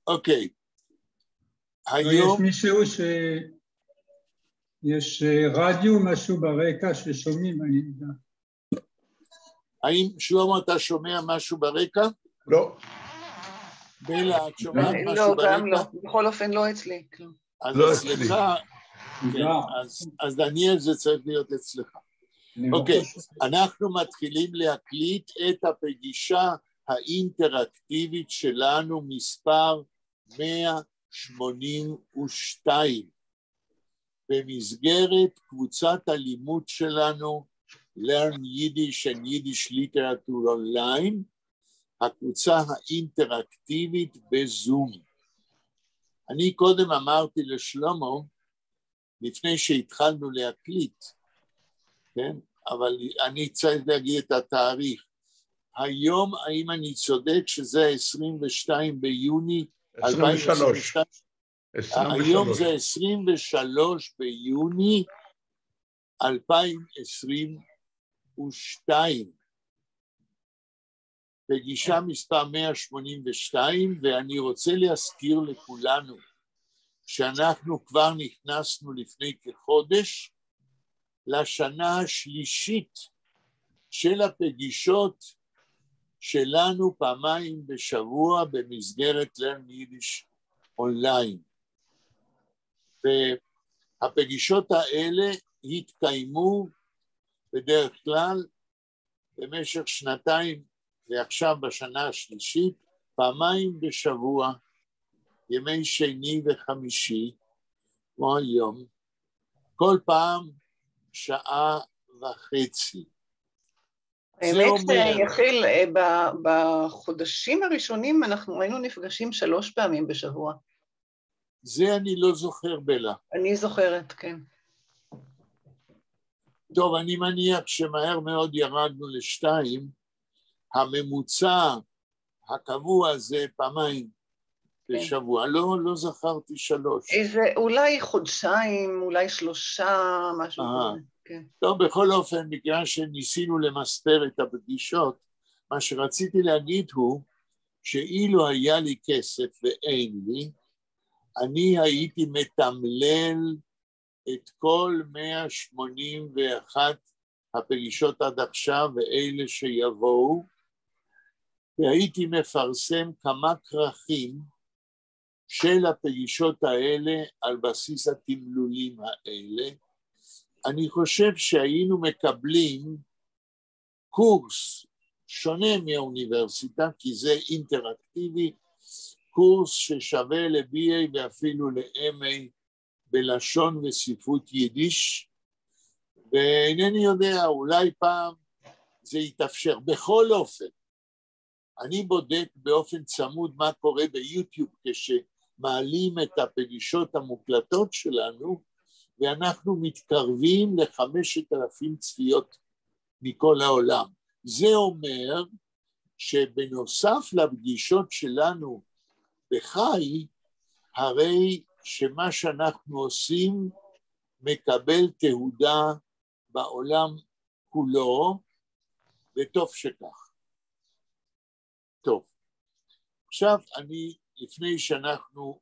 אוקיי. היום... יש מישהו יש רדיו, משהו ברקע ששומעים, אני יודע. האם שלמה אתה שומע משהו ברקע? לא. בלה, את שומעת משהו ברקע? לא, גם לא. בכל אופן לא אצלי. אז אצלך, אז דניאל זה צריך להיות אצלך. אוקיי, אנחנו מתחילים להקליט את הפגישה האינטראקטיבית שלנו מספר 182 במסגרת קבוצת הלימוד שלנו Learn Yiddish and Yiddish Literature Online, הקבוצה האינטראקטיבית בזום. אני קודם אמרתי לשלמה, לפני שהתחלנו להקליט, כן? אבל אני צריך להגיד את התאריך. היום, האם אני צודק שזה 22 ביוני 2022? היום זה 23 ביוני 2022. פגישה מספר 182, ואני רוצה להזכיר לכולנו שאנחנו כבר נכנסנו לפני כחודש לשנה השלישית של הפגישות שלנו פעמיים בשבוע במסגרת Learn Yiddish אונליין. והפגישות האלה התקיימו בדרך כלל במשך שנתיים, ועכשיו בשנה השלישית, פעמיים בשבוע, ימי שני וחמישי, כמו היום, כל פעם שעה וחצי. האמת שיחיל, בחודשים הראשונים אנחנו היינו נפגשים 3 פעמים בשבוע. זה אני לא זוכר, בלה. אני זוכרת, כן. טוב, אני מניח שמהר מאוד ירדנו ל2, הממוצע הקבוע זה פעמיים בשבוע, לא זכרתי 3. איזה, אולי חודשיים, אולי 3, משהו כזה. כן. טוב, בכל אופן, מכיוון שניסינו למספר את הפגישות, מה שרציתי להגיד הוא, שאילו היה לי כסף ואין לי, אני הייתי מתמלל את כל 181 הפגישות עד עכשיו ואלה שיבואו, והייתי מפרסם כמה כרכים של הפגישות האלה על בסיס התמלולים האלה. אני חושב שהיינו מקבלים קורס שונה מהאוניברסיטה, כי זה אינטראקטיבי, קורס ששווה ל-BA ואפילו ל-MA בלשון וספרות יידיש, ואינני יודע, אולי פעם זה יתאפשר. בכל אופן, אני בודק באופן צמוד מה קורה ביוטיוב כשמעלים את הפגישות המוקלטות שלנו, ואנחנו מתקרבים ל5,000 צפיות מכל העולם. זה אומר שבנוסף לפגישות שלנו בחי, הרי שמה שאנחנו עושים מקבל תהודה בעולם כולו, וטוב שכך. טוב, עכשיו לפני שאנחנו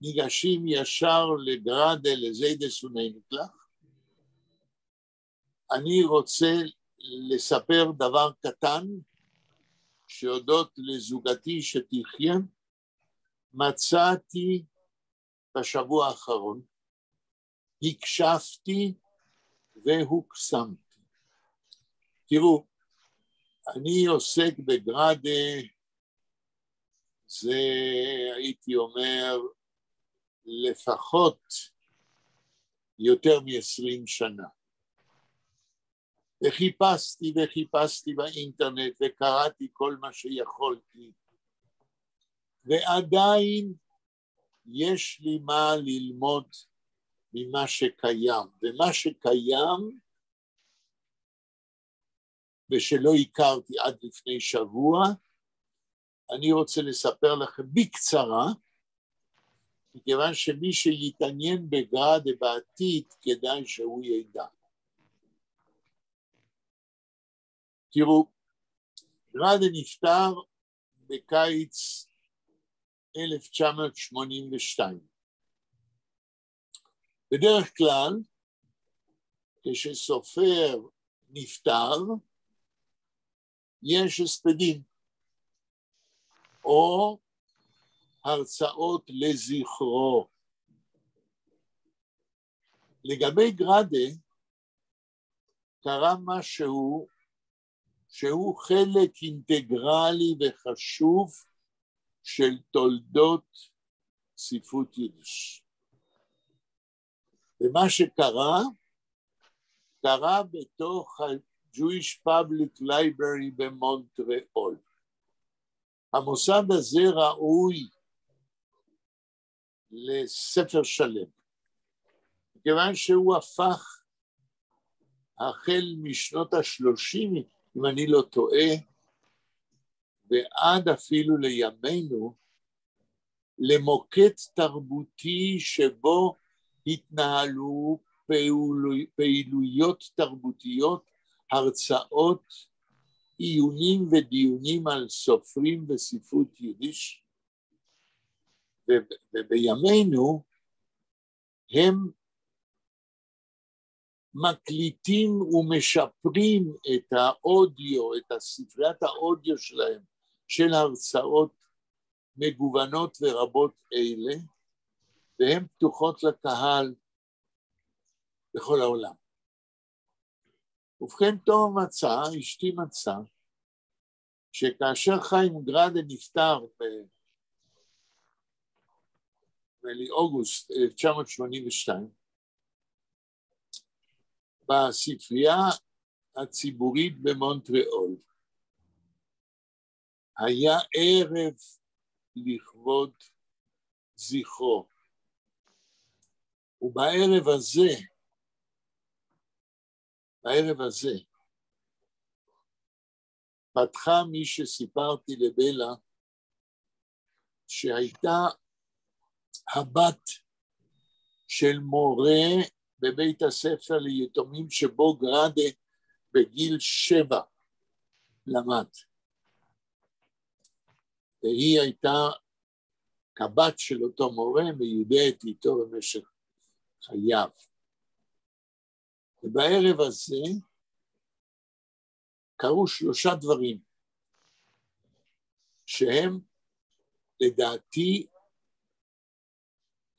ניגשים ישר לגרדה לזיידס וניינקלח, אני רוצה לספר דבר קטן, שהודות לזוגתי שתחיה, מצאתי בשבוע האחרון, הקשבתי והוקסמתי. תראו, אני עוסק בגרדה, זה הייתי אומר לפחות יותר מ20 שנה. וחיפשתי באינטרנט וקראתי כל מה שיכולתי, ועדיין יש לי מה ללמוד ממה שקיים, ומה שקיים ושלא הכרתי עד לפני שבוע, אני רוצה לספר לכם בקצרה, מכיוון שמי שיתעניין בגרדה בעתיד כדאי שהוא ידע. תראו, גראדה נפטר בקיץ 1982. בדרך כלל, כשסופר נפטר, יש הספדים, או הרצאות לזכרו. לגבי גראדה, קרה משהו שהוא חלק אינטגרלי וחשוב של תולדות ספרות יידיש. ומה שקרה, קרה בתוך ה-Jewish Public Library במונטריאול. המוסד הזה ראוי לספר שלם, מכיוון שהוא הפך החל משנות ה-30, אם אני לא טועה, ועד אפילו לימינו, למוקד תרבותי שבו התנהלו פעילויות תרבותיות, הרצאות, עיונים ודיונים על סופרים וספרות יידיש, ובימינו הם מקליטים ומשפרים את האודיו, את הספריית האודיו שלהם, של הרצאות מגוונות ורבות אלה, והן פתוחות לקהל בכל העולם. ובכן, טוב מצא, אשתי מצא, שכאשר חיים גראדה נפטר באוגוסט 1982, בספרייה הציבורית במונטריאול, היה ערב לכבוד זכרו. ובערב הזה, פתחה מי שסיפרתי לבלה, שהייתה הבת של מורה בבית הספר ליתומים שבו גראדה בגיל 7 למד. והיא הייתה כבת של אותו מורה, מיודעת איתו במשך חייו. ובערב הזה קרו 3 דברים שהם לדעתי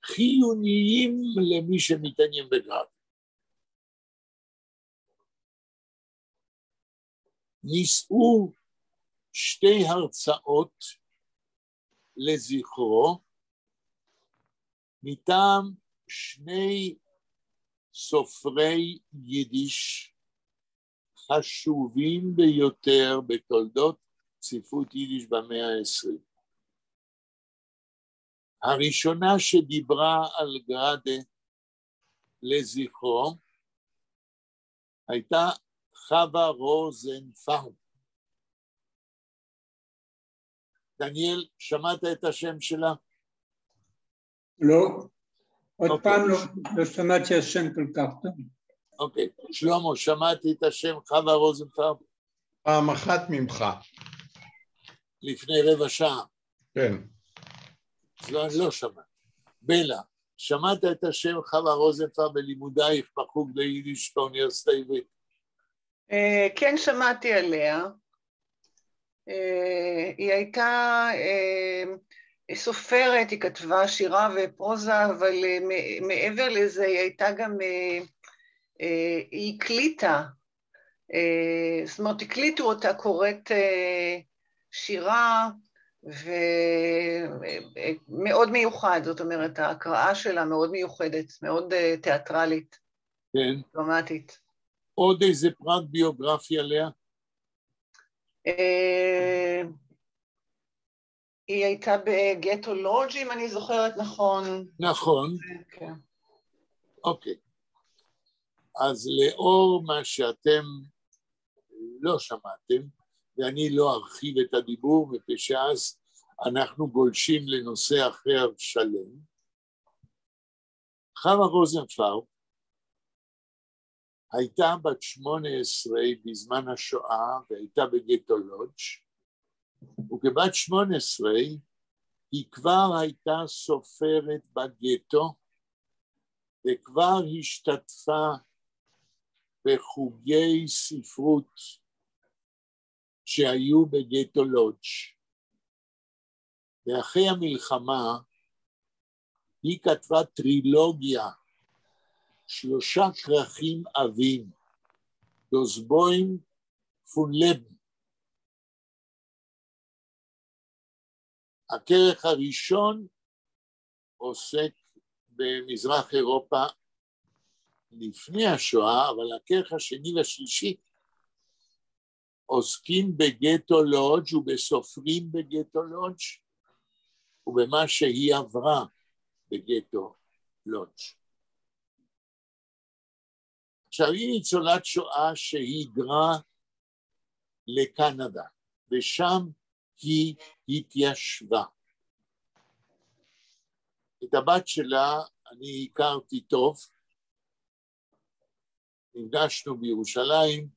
חיוניים למי שמתעניין בגראדה. נישאו 2 הרצאות לזכרו מטעם 2 סופרי יידיש חשובים ביותר בתולדות ספרות יידיש במאה ה-20. הראשונה שדיברה על גראדה לזכרו הייתה חווה רוזנפלד. דניאל, שמעת את השם שלה? לא, עוד פעם לא שמעתי השם כל כך טוב. אוקיי, שלמה, שמעתי את השם חווה רוזנפלד? פעם אחת ממך. לפני רבע שעה. כן. אז לא שמעת. בלה, שמעת את השם חווה רוזנפלד בלימודייך בחוג ליידיש באוניברסיטה העברית? כן, שמעתי עליה. היא הייתה סופרת, היא כתבה שירה ופרוזה, אבל מעבר לזה היא הייתה גם, היא הקליטה, זאת אומרת, הקליטו אותה קוראת שירה, ומאוד מיוחד, זאת אומרת, ההקראה שלה מאוד מיוחדת, מאוד תיאטרלית, כן. דרמטית. עוד איזה פרט ביוגרפי עליה? היא הייתה בגטו לודג' אם אני זוכרת נכון. נכון. כן. אוקיי. אז לאור מה שאתם לא שמעתם, ואני לא ארחיב את הדיבור, מפני שאז אנחנו גולשים לנושא אחר שלם, חווה רוזנפלד הייתה בת 18 בזמן השואה והייתה בגטו לודג', וכבת 18 היא כבר הייתה סופרת בגטו, וכבר השתתפה בחוגי ספרות שהיו בגטו לודג'. ואחרי המלחמה היא כתבה טרילוגיה, 3 כרכים עבים, דוס בוים פון לבן. הכרך הראשון עוסק במזרח אירופה לפני השואה, אבל הכרך השני והשלישי עוסקים בגטו לודג' ובסופרים בגטו לודג' ובמה שהיא עברה בגטו לודג'. עכשיו היא ניצולת שואה שהיגרה לקנדה, ושם היא התיישבה. את הבת שלה אני הכרתי טוב, נפגשנו בירושלים,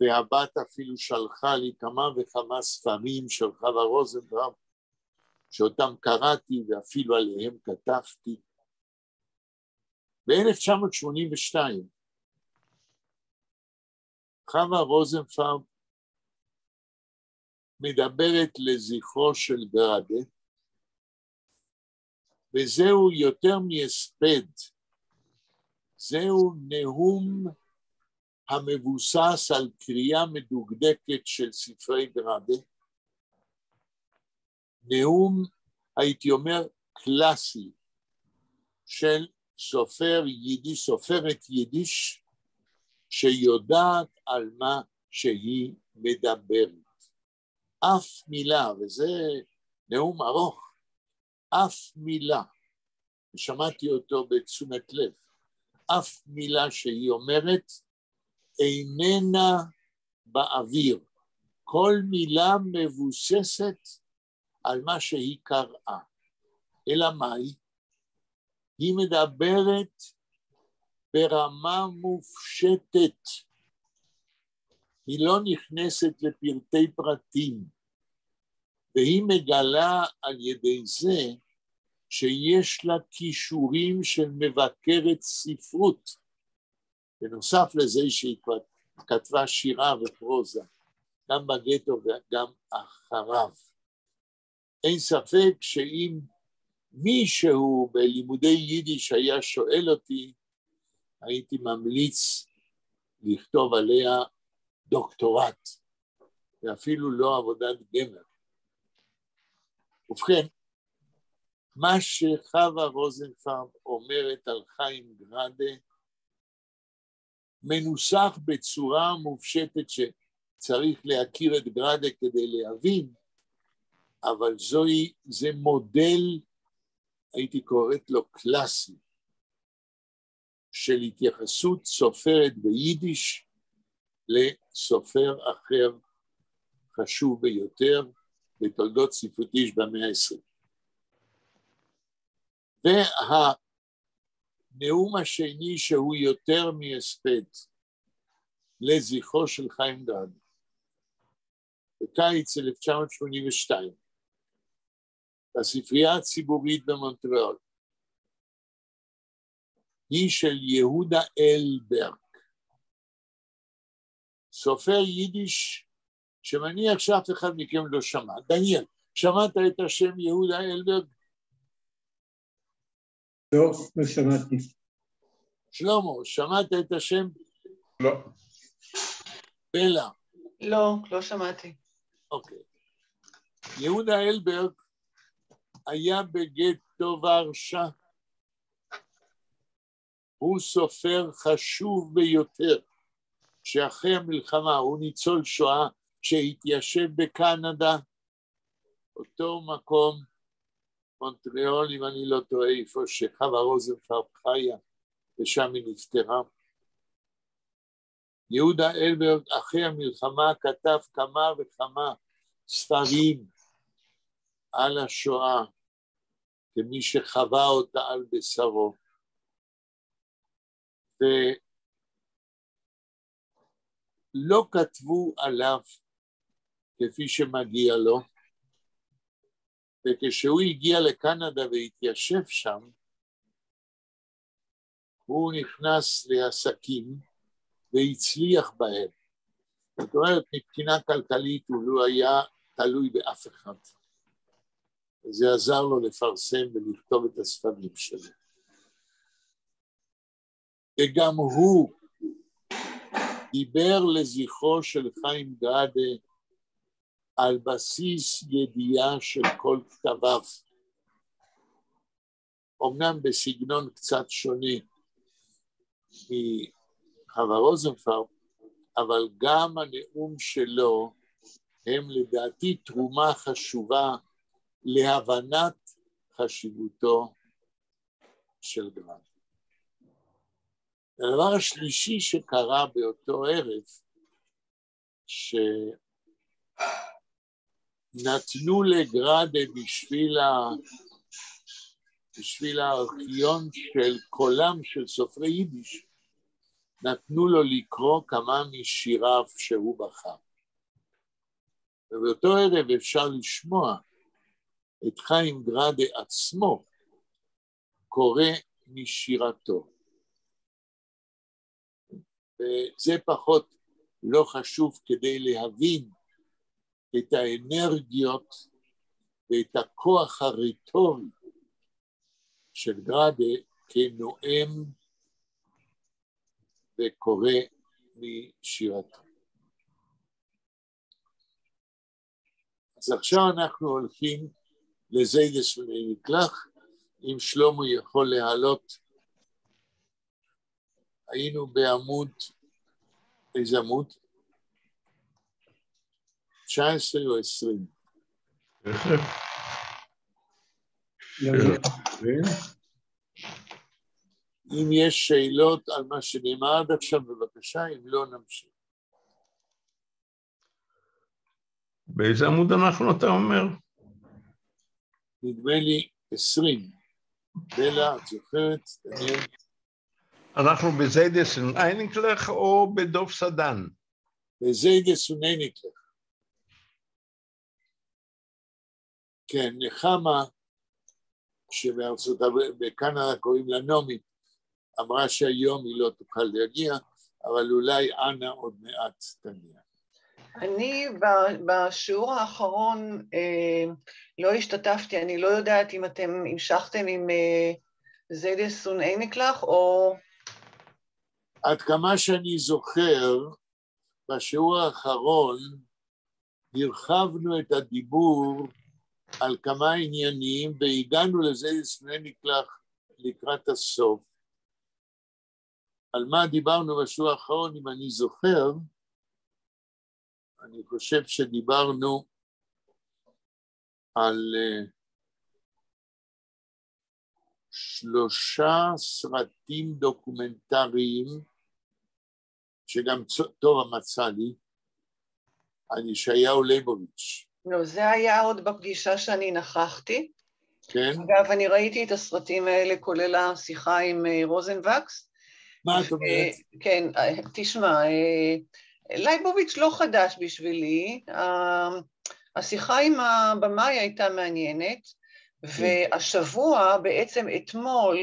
והבת אפילו שלחה לי כמה וכמה ספרים של חווה רוזנפלד, שאותם קראתי ואפילו עליהם כתבתי. ב-1982, חווה רוזנפלד מדברת לזכרו של גראדה, וזהו יותר מהספד, זהו נאום המבוסס על קריאה מדוקדקת של ספרי גראדה, נאום, הייתי אומר, קלאסי, של סופרת יידיש, שיודעת על מה שהיא מדברת. אף מילה, וזה נאום ארוך, אף מילה, שמעתי אותו בתשומת לב, אף מילה שהיא אומרת איננה באוויר, כל מילה מבוססת על מה שהיא קראה, אלא מהי? היא מדברת ברמה מופשטת, היא לא נכנסת לפרטי פרטים, והיא מגלה על ידי זה שיש לה כישורים של מבקרת ספרות, בנוסף לזה שהיא כתבה שירה ופרוזה, גם בגטו וגם אחריו. אין ספק שאם מישהו בלימודי יידיש היה שואל אותי, הייתי ממליץ לכתוב עליה דוקטורט, ואפילו לא עבודת גמר. ובכן, מה שחווה רוזנפלד אומרת על חיים גראדה, מנוסח בצורה מופשטת שצריך להכיר את גראדה כדי להבין, אבל זה מודל, הייתי קוראת לו קלאסי, של התייחסות סופרת ביידיש לסופר אחר חשוב ביותר בתולדות ספרות יידיש במאה ה-20. והנאום השני שהוא יותר מהספד לזכרו של חיים גראדה, בקיץ 1982, בספרייה הציבורית במונטריאול, היא של יהודה אלברג, סופר יידיש שמניח שאף אחד מכם לא שמע. דניאל, שמעת את השם יהודה אלברג? לא, לא שמעתי. שלמה, שמעת את השם? לא. בלה? לא, לא שמעתי. אוקיי. יהודה אלברג היה בגטו ורשה. הוא סופר חשוב ביותר, שאחרי המלחמה הוא ניצול שואה שהתיישב בקנדה, אותו מקום, מונטריאול, אם אני לא טועה, איפה שחווה רוזנפלד חיה, ושם היא נפטרה. יהודה אלברג אחרי המלחמה כתב כמה וכמה ספרים על השואה, כמי שחווה אותה על בשרו. לא כתבו עליו כפי שמגיע לו, וכשהוא הגיע לקנדה והתיישב שם, הוא נכנס לעסקים והצליח בהם. זאת אומרת, מבחינה כלכלית הוא לא היה תלוי באף אחד. וזה עזר לו לפרסם ולכתוב את הספרים שלו. וגם הוא דיבר לזכרו של חיים גראדה על בסיס ידיעה של כל כתביו. אמנם בסגנון קצת שונה מחווה רוזנפלד, אבל גם הנאום שלו הם לדעתי תרומה חשובה להבנת חשיבותו של גראדה. הדבר השלישי שקרה באותו ערב, שנתנו לגראדה בשביל הארכיון של קולם של סופרי יידיש, נתנו לו לקרוא כמה משיריו שהוא בחר. ובאותו ערב אפשר לשמוע את חיים גראדה עצמו קורא משירתו. וזה פחות לא חשוב כדי להבין את האנרגיות ואת הכוח הרטורי של גראדה כנואם וקורא משירתו. אז עכשיו אנחנו הולכים לזיידס ונקלח, אם שלמה יכול להעלות. היינו בעמוד, איזה עמוד? 19 או 20? אם יש שאלות על מה שנאמר עד עכשיו, בבקשה, אם לא נמשיך. באיזה עמוד אנחנו, אתה אומר? נדמה לי 20. בלה, את זוכרת? דניאל? אנחנו בזיידס ונייניקלך או בדוב סדן? בזיידס ונייניקלך. כן, נחמה, שבארצות הברית, בקנדה קוראים לה נעמי, אמרה שהיום היא לא תוכל להגיע, אבל אולי אנה עוד מעט תגיע. אני בשיעור האחרון לא השתתפתי, אני לא יודעת אם אתם המשכתם עם זיידס ונייניקלך או... עד כמה שאני זוכר, בשיעור האחרון הרחבנו את הדיבור על כמה עניינים, והגענו לזיידס ונייניקלך לקראת הסוף. על מה דיברנו בשיעור האחרון, אם אני זוכר, אני חושב שדיברנו על 3 סרטים דוקומנטריים, שגם טובה מצא לי, על ישעיהו ליבוביץ'. לא, זה היה עוד בפגישה שאני נכחתי. כן. אגב, אני ראיתי את הסרטים האלה, כולל השיחה עם רוזנווקס. מה את אומרת? כן, תשמע, ליבוביץ' לא חדש בשבילי, השיחה עם הבמאי הייתה מעניינת, והשבוע, בעצם אתמול,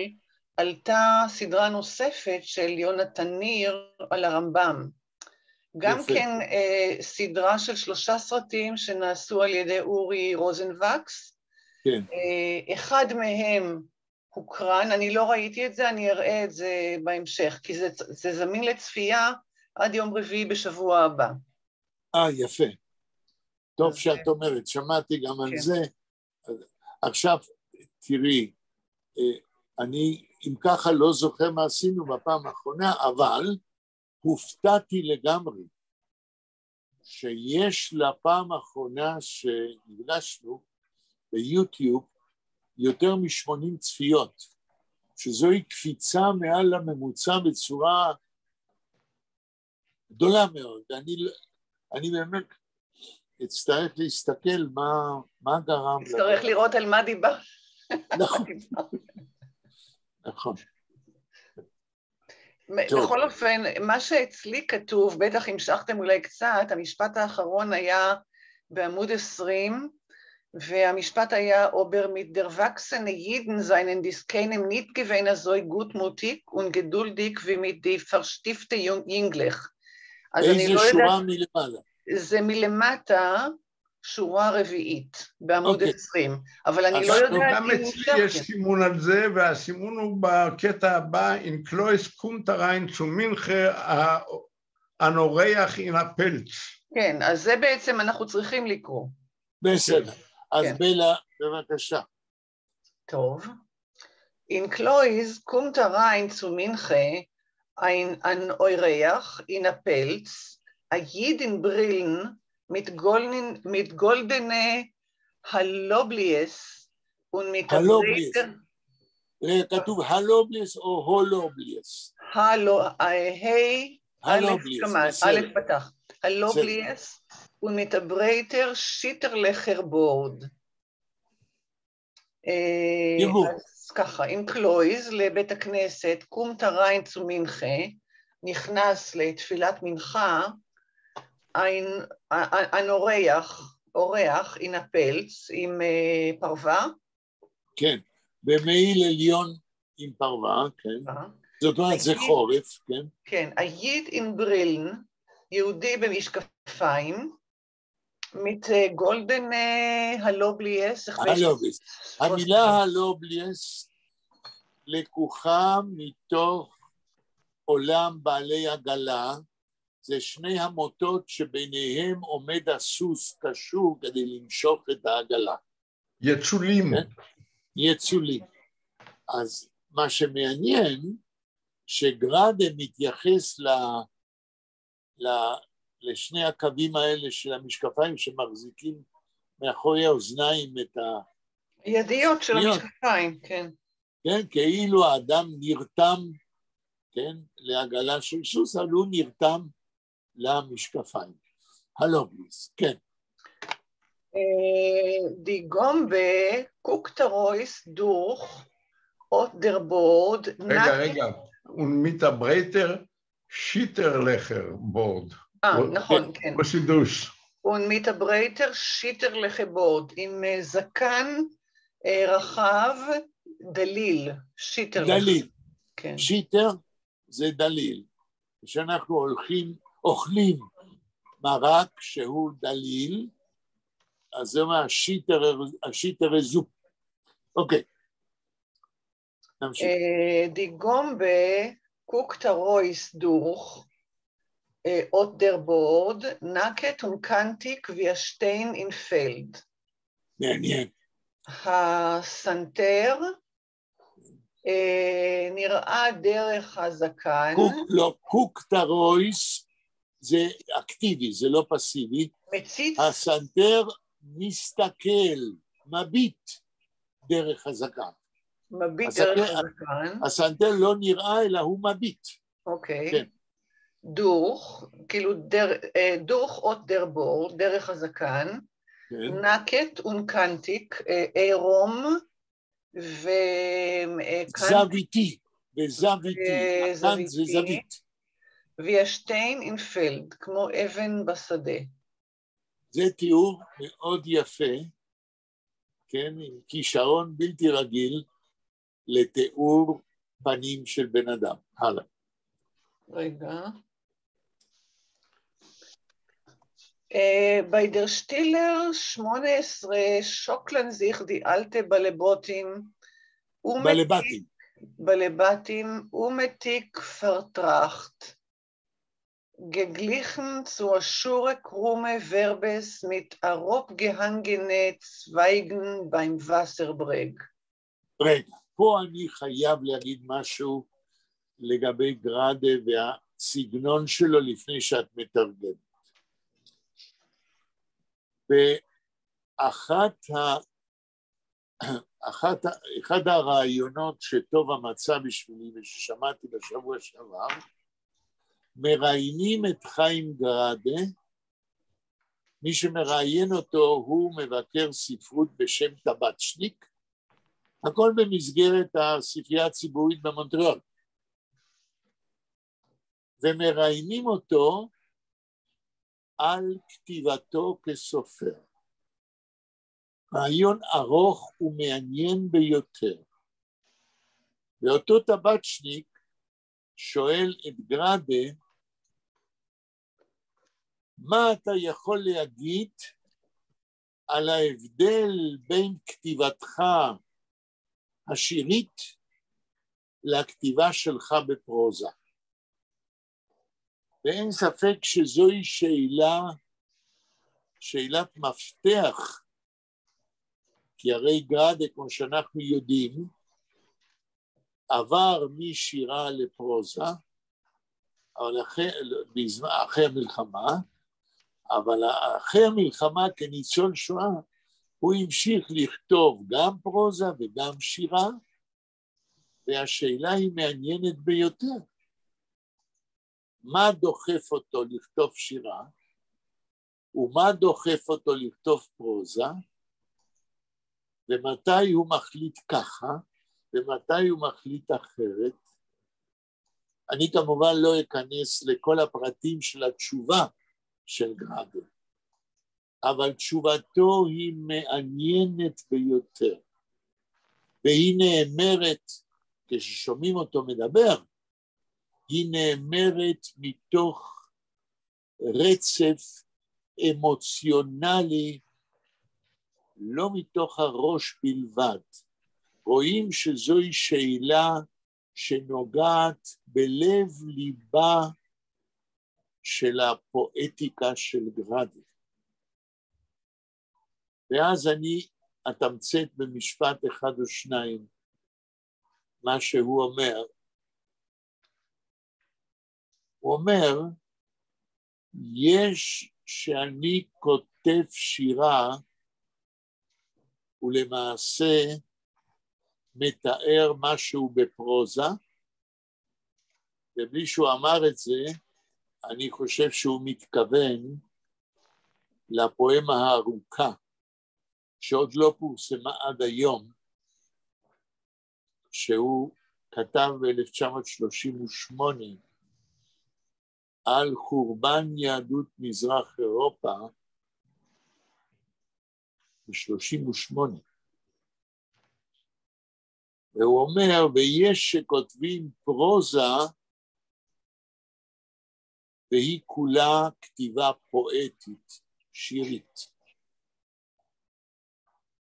עלתה סדרה נוספת של יונתן ניר על הרמב"ם. גם יפה. כן סדרה של 3 סרטים שנעשו על ידי אורי רוזנווקס. כן. אחד מהם הוקרן, אני לא ראיתי את זה, אני אראה את זה בהמשך, כי זה זמין לצפייה עד יום רביעי בשבוע הבא. יפה. טוב שאת אומרת, שמעתי גם על זה. עכשיו, תראי, אני אם ככה לא זוכר מה עשינו בפעם האחרונה, אבל הופתעתי לגמרי שיש לפעם האחרונה שנפגשנו ביוטיוב יותר מ-80 צפיות, שזוהי קפיצה מעל הממוצע בצורה גדולה מאוד. אני באמת אצטרך להסתכל מה גרם. אצטרך לראות על מה דיבר. נכון. נכון. בכל אופן, מה שאצלי כתוב, בטח המשכתם אולי קצת, המשפט האחרון היה בעמוד 20, והמשפט היה, "Ober mit der wachsene Jiden seinen dies keinem nicht gewähne so gutmutig und geduldig wie mit die verstiefte Jünglich." איזה שורה מלמעלה? זה מלמטה, שורה רביעית, בעמוד 20, אבל אני לא יודעת גם אצלי יש סימון על זה, והסימון הוא בקטע הבא, in Klois kommt rein zu Minche, הנורח in הפלץ. כן, אז זה בעצם אנחנו צריכים לקרוא. בסדר, אז בלה, בבקשה. טוב. In Klois kommt rein zu Minche, ein Eurech in a Pelz, a Jiden Brillen mit goldene Haloblies und mit הלובליס. כתוב הלובליס או הולובליס? הלובליס, א' פתח. הלובליס und mit a breiter Schitterlecher Bord. אז ככה, עם קלויז לבית הכנסת, קומט הריין צו מנחה, נכנס לתפילת מנחה, אורח, אין הפלץ, עם פרווה. כן, במעיל עליון עם פרווה, כן. זאת אומרת, זה חורף, כן. כן, היד עם ברילן, יהודי במשקפיים, mit golden הלובליאס. הלובליאס. המילה הלובליאס לקוחה מתוך עולם בעלי עגלה, זה שני המוטות שביניהם עומד הסוס קשור כדי למשוך את העגלה. יצולים. יצולים. אז מה שמעניין, שגראדה מתייחס לשני הקווים האלה של המשקפיים שמחזיקים מאחורי האוזניים את הידיות של המשקפיים, כן. כן, כאילו האדם נרתם, כן, לעגלה של סוס, אבל הוא נרתם למשקפיים. הלובליס, כן. די גומבה, קוקטרויס, דוך, אות דר בורד, רגע, und ברייטר, שיטרלכר בורד. נכון, כן. בשידוש. und mit der breiter Schitterliche Bord, עם זקן רחב, דליל, שיטרלך. דליל. כן. שיטר זה דליל. כשאנחנו אוכלים מרק שהוא דליל, אז זה מה השיטר זופ. אוקיי. נמשיך. די גומבה קוקטרויס דוך, אות דר בורד, נקט ונקנטיק וישטיין אין פלד. מעניין. הסנטר נראה דרך הזקן. לא, קוקטרויס זה אקטיבי, זה לא פסיבי. מציץ. הסנטר מסתכל, מביט דרך הזקן. מביט דרך הזקן. הסנטר לא נראה אלא הוא מביט. אוקיי. כן. דוך, כאילו דוך אות דר בורד, דרך הזקן, נקט ונקנטיק, עירום זוויתי, וזוויתי, הקנט זה זווית. וישטיין אין פלד, כמו אבן בשדה. זה תיאור מאוד יפה, כן, עם כישרון בלתי רגיל לתיאור פנים של בן אדם. הלאה. רגע. bei der Stiller 18 שוקלן זיך די אלטה בלבטים ומתיק פרטרחט geglichen zur Schure Krume Verbes mit arop gehangene Zweigen beim Wasserbreg. רגע, פה אני חייב להגיד משהו לגבי גראדה והסגנון שלו לפני שאת מתרגמת. אחד הרעיונות שטוב המצא בשבילי וששמעתי בשבוע שעבר, מראיינים את חיים גראדה, מי שמראיין אותו הוא מבקר ספרות בשם טבצ'ניק, הכל במסגרת הספרייה הציבורית במונטריאול. ומראיינים אותו על כתיבתו כסופר. רעיון ארוך ומעניין ביותר. ואותו טבצ'ניק שואל את גראדה, מה אתה יכול להגיד על ההבדל בין כתיבתך השירית לכתיבה שלך בפרוזה? ואין ספק שזוהי שאלת מפתח, כי הרי גראדה, כמו שאנחנו יודעים, עבר משירה לפרוזה, אבל אחרי המלחמה, אבל אחרי המלחמה כניצול שואה, הוא המשיך לכתוב גם פרוזה וגם שירה, והשאלה היא מעניינת ביותר. מה דוחף אותו לכתוב שירה, ומה דוחף אותו לכתוב פרוזה, ומתי הוא מחליט ככה, ומתי הוא מחליט אחרת. אני כמובן לא אכנס לכל הפרטים של התשובה של גראדה, אבל תשובתו היא מעניינת ביותר, והיא נאמרת, כששומעים אותו מדבר, היא נאמרת מתוך רצף אמוציונלי, לא מתוך הראש בלבד. רואים שזוהי שאלה שנוגעת בלב ליבה של הפואטיקה של גראדה. ואז אני אתמצת במשפט אחד או שניים מה שהוא אומר. הוא אומר, יש שאני כותב שירה ולמעשה מתאר משהו בפרוזה, ובלי שהוא אמר את זה, אני חושב שהוא מתכוון לפואמה הארוכה, שעוד לא פורסמה עד היום, שהוא כתב ב-1938, על חורבן יהדות מזרח אירופה, ב-38. והוא אומר, ויש שכותבים פרוזה, והיא כולה כתיבה פואטית, שירית.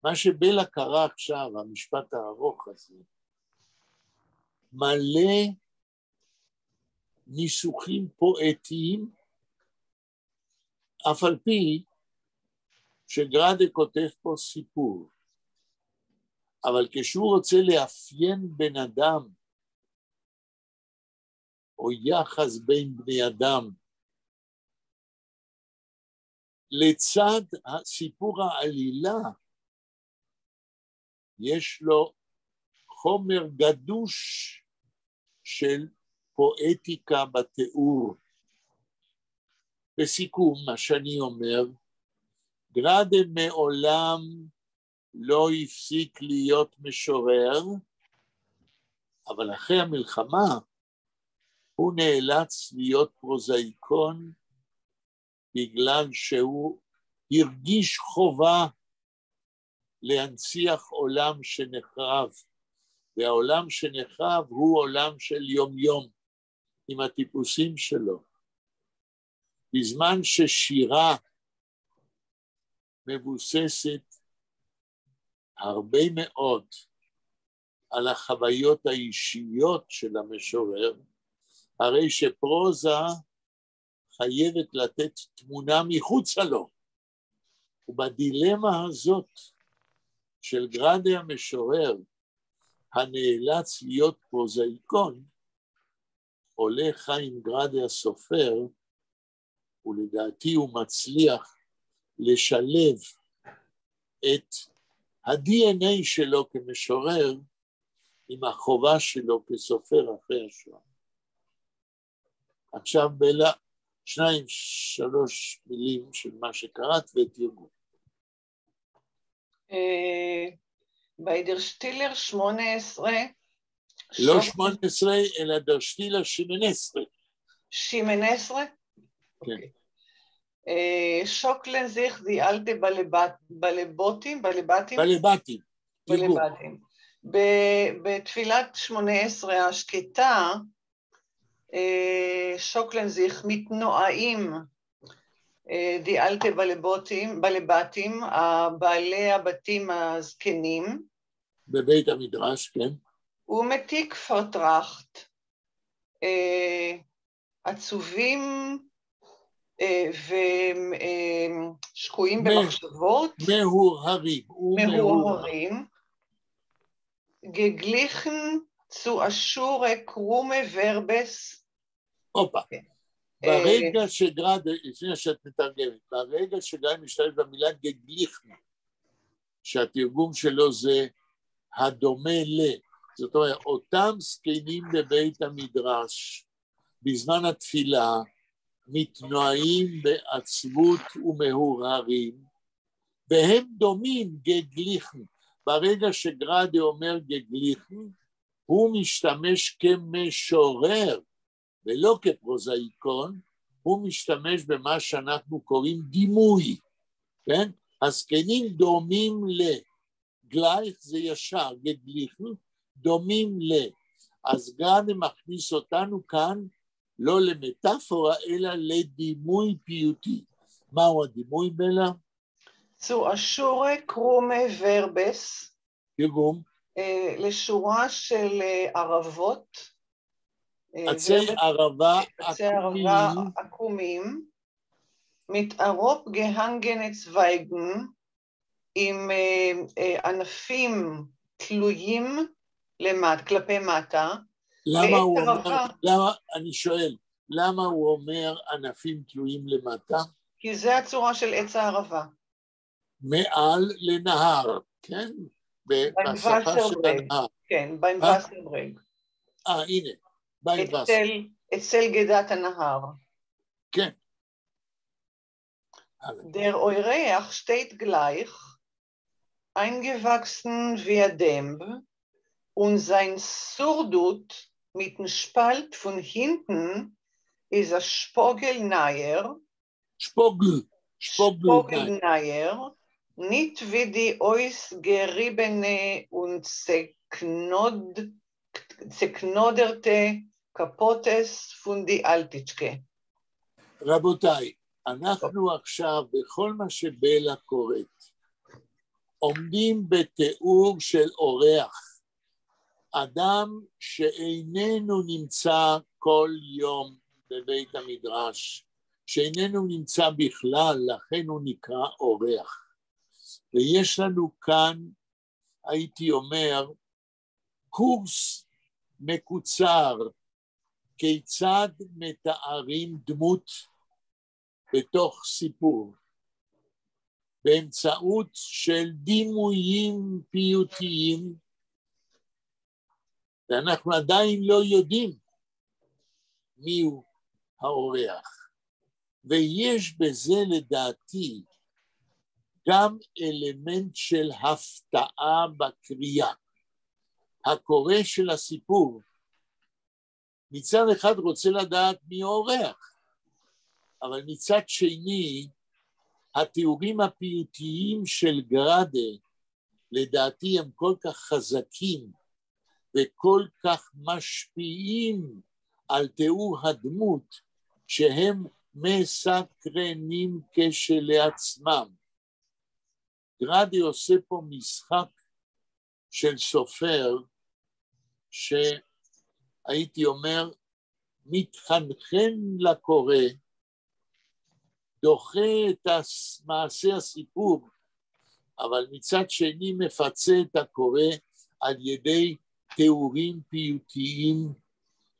מה שבלה קרא עכשיו, המשפט הארוך הזה, מלא ניסוחים פואטיים, אף על פי שגראדה כותב פה סיפור. אבל כשהוא רוצה לאפיין בן אדם, או יחס בין בני אדם, לצד הסיפור העלילה, יש לו חומר גדוש של פואטיקה בתיאור. בסיכום, מה שאני אומר, גראדה מעולם לא הפסיק להיות משורר, אבל אחרי המלחמה הוא נאלץ להיות פרוזאיקון, בגלל שהוא הרגיש חובה להנציח עולם שנחרב, והעולם שנחרב הוא עולם של יום יום, עם הטיפוסים שלו. בזמן ששירה מבוססת הרבה מאוד על החוויות האישיות של המשורר, הרי שפרוזה חייבת לתת תמונה מחוצה לו. ובדילמה הזאת של גראדה המשורר, הנאלץ להיות פרוזאיקון, עולה חיים גראדה הסופר, ולדעתי הוא מצליח לשלב את ה-DNA שלו כמשורר עם החובה שלו כסופר אחרי השואה. עכשיו בלה, 2-3 מילים של מה שקראת ותרגום. bei שטילר 18, לא 18 אלא דר שטילר 18. 18? כן. שוקלן זיך די אלטה בלבטים. תרגום. בתפילת 18 השקטה, שוקלן זיך מתנועים די אלטה בלבטים, בעלי הבתים הזקנים. בבית המדרש, כן. ומתיק פרטרחט, עצובים ושקועים במחשבות, מהורהרים, גגליכן צו אשורה קרומה ורבס. הופה. ברגע שגרד, לפני שאת מתרגמת, ברגע שגרד משתלט במילה גגליכן, שהתרגום שלו זה הדומה ל, זאת אומרת, אותם זקנים בבית המדרש, בזמן התפילה, מתנועים בעצבות ומהורהרים, והם דומים גגליכן. ברגע שגרדה אומר גגליכן, הוא משתמש כמשורר, ולא כפרוזאיקון, הוא משתמש במה שאנחנו קוראים דימוי, כן? הזקנים דומים גלייך זה ישר, גגליכן, דומים אז גרדה מכניס אותנו כאן, לא למטאפורה, אלא לדימוי פיוטי. מהו הדימוי, בלה? צו אשורה קרומה ורבס. תרגום. לשורה של ערבות. עצי ערבה עקומים. מתערופ גהנגן צוויגן, עם ענפים תלויים כלפי מטה. למה הוא אומר, אני שואל, למה הוא אומר ענפים תלויים למטה? כי זה הצורה של עץ הערבה. מעל לנהר, כן? בשפה של הנהר. כן, בווסרברג. הנה, בווסרברג. אצל גדת הנהר. כן. Der Eurech steht gleich, eingewachsen wie ein Demb, und sein Surdut mit dem Spalt von hinten ist ein Spogelneier. Spogelneier, nicht wie die ausgeriebene und zerknoderte Kapottes von die Altitschke. רבותיי, אנחנו עכשיו בכל מה שבלה קוראת, עומדים בתיאור של אורח, אדם שאיננו נמצא כל יום בבית המדרש, שאיננו נמצא בכלל, לכן הוא נקרא אורח. ויש לנו כאן, הייתי אומר, קורס מקוצר, כיצד מתארים דמות בתוך סיפור, באמצעות של דימויים פיוטיים, ואנחנו עדיין לא יודעים מיהו האורח. ויש בזה לדעתי גם אלמנט של הפתעה בקריאה. הקורא של הסיפור מצד אחד רוצה לדעת מי האורח, אבל מצד שני התיאורים הפיוטיים של גרדה לדעתי הם כל כך חזקים וכל כך משפיעים על תיאור הדמות שהם מסקרנים כשלעצמם. גרדה עושה פה משחק של סופר שהייתי אומר מתחנחן לקורא, דוחה את מעשה הסיפור, אבל מצד שני מפצה את הקורא על ידי תיאורים פיוטיים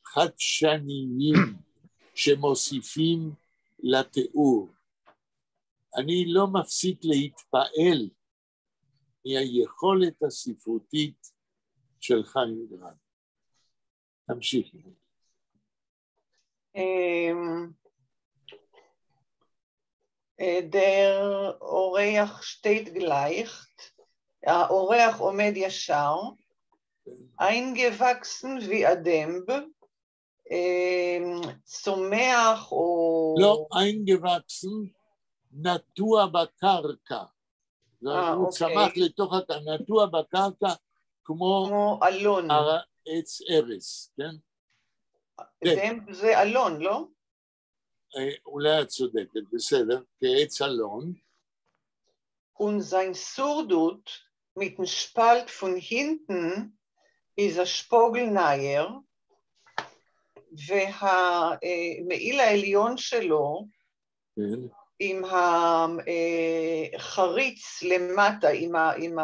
חדשניים שמוסיפים לתיאור. אני לא מפסיק להתפעל מהיכולת הספרותית של חיים גרדה. תמשיכי. Der Orech steht gleich, האורח עומד ישר, eingewachsen wie ein Demb, צומח או... לא, eingewachsen, נטוע בקרקע. הוא צמח לתוך הקרקע, נטוע בקרקע כמו אלון. עץ ארס, כן? זה אלון, לא? אולי את צודקת, בסדר, כעץ אלון. Und sein Surdut mit dem Spalt von hinten ist ein Spogelneier, והמעיל העליון שלו, עם החריץ למטה, עם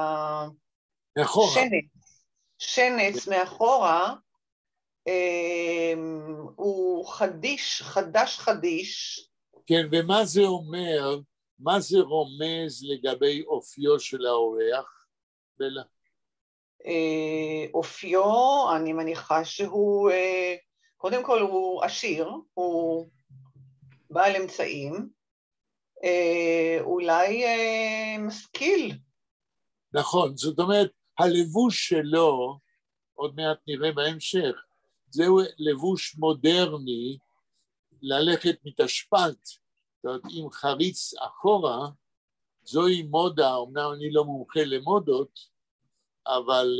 השנץ מאחורה, הוא חדיש. כן, ומה זה אומר, מה זה רומז לגבי אופיו של האורח, בלה? אופיו, אני מניחה שהוא, קודם כל הוא עשיר, הוא בעל אמצעים, אולי משכיל. נכון, זאת אומרת, הלבוש שלו, עוד מעט נראה בהמשך, זהו לבוש מודרני, ללכת מתשפלת, זאת אומרת, עם חריץ אחורה, זוהי מודה, אמנם אני לא מומחה למודות, אבל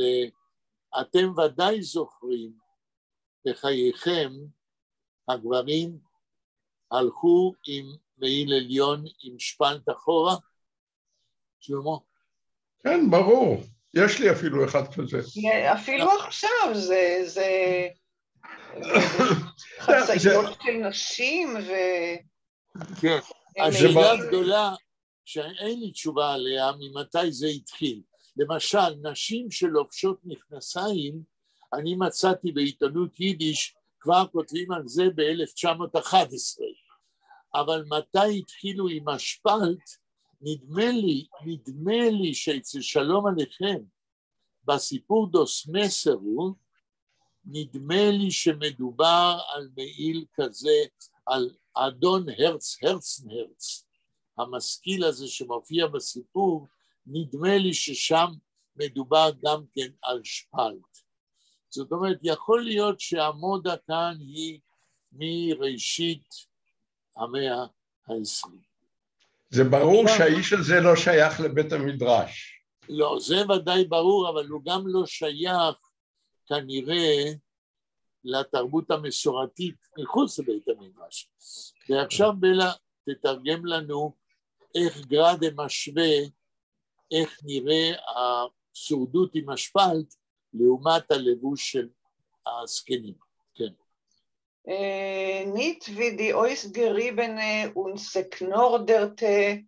אתם ודאי זוכרים, בחייכם, הגברים הלכו עם מעיל עליון עם שפלט אחורה, שלמה? כן, ברור. יש לי אפילו אחד כזה. אפילו עכשיו זה חצאיות של נשים כן, השאלה הגדולה שאין לי תשובה עליה ממתי זה התחיל. למשל, נשים שלובשות מכנסיים, אני מצאתי בעיתונות יידיש, כבר כותבים על זה ב-1911, אבל מתי התחילו עם השפלט, נדמה לי שאצל שלום עליכם, בסיפור דוס מסרו, נדמה לי שמדובר על מעיל כזה, על אדון הרצנהרץ, המשכיל הזה שמופיע בסיפור, נדמה לי ששם מדובר גם כן על שפלט. זאת אומרת, יכול להיות שהמודה כאן היא מראשית המאה ה-20. זה ברור שהאיש הזה לא שייך לבית המדרש. לא, זה ודאי ברור, אבל הוא גם לא שייך כנראה לתרבות המסורתית מחוץ לבית המדרש. ועכשיו בלה תתרגם לנו איך גרדה משווה, איך נראה השורדות עם השפלט לעומת הלבוש של הזקנים. כן. Nicht wie die Ausgeriebene und seknorderte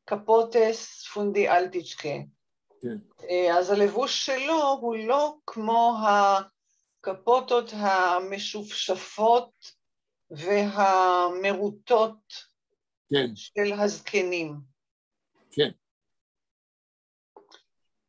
Kapotes von die Altitschke. אז הלבוש שלו הוא לא כמו הקפוטות המשופשפות והמרוטות של הזקנים. כן.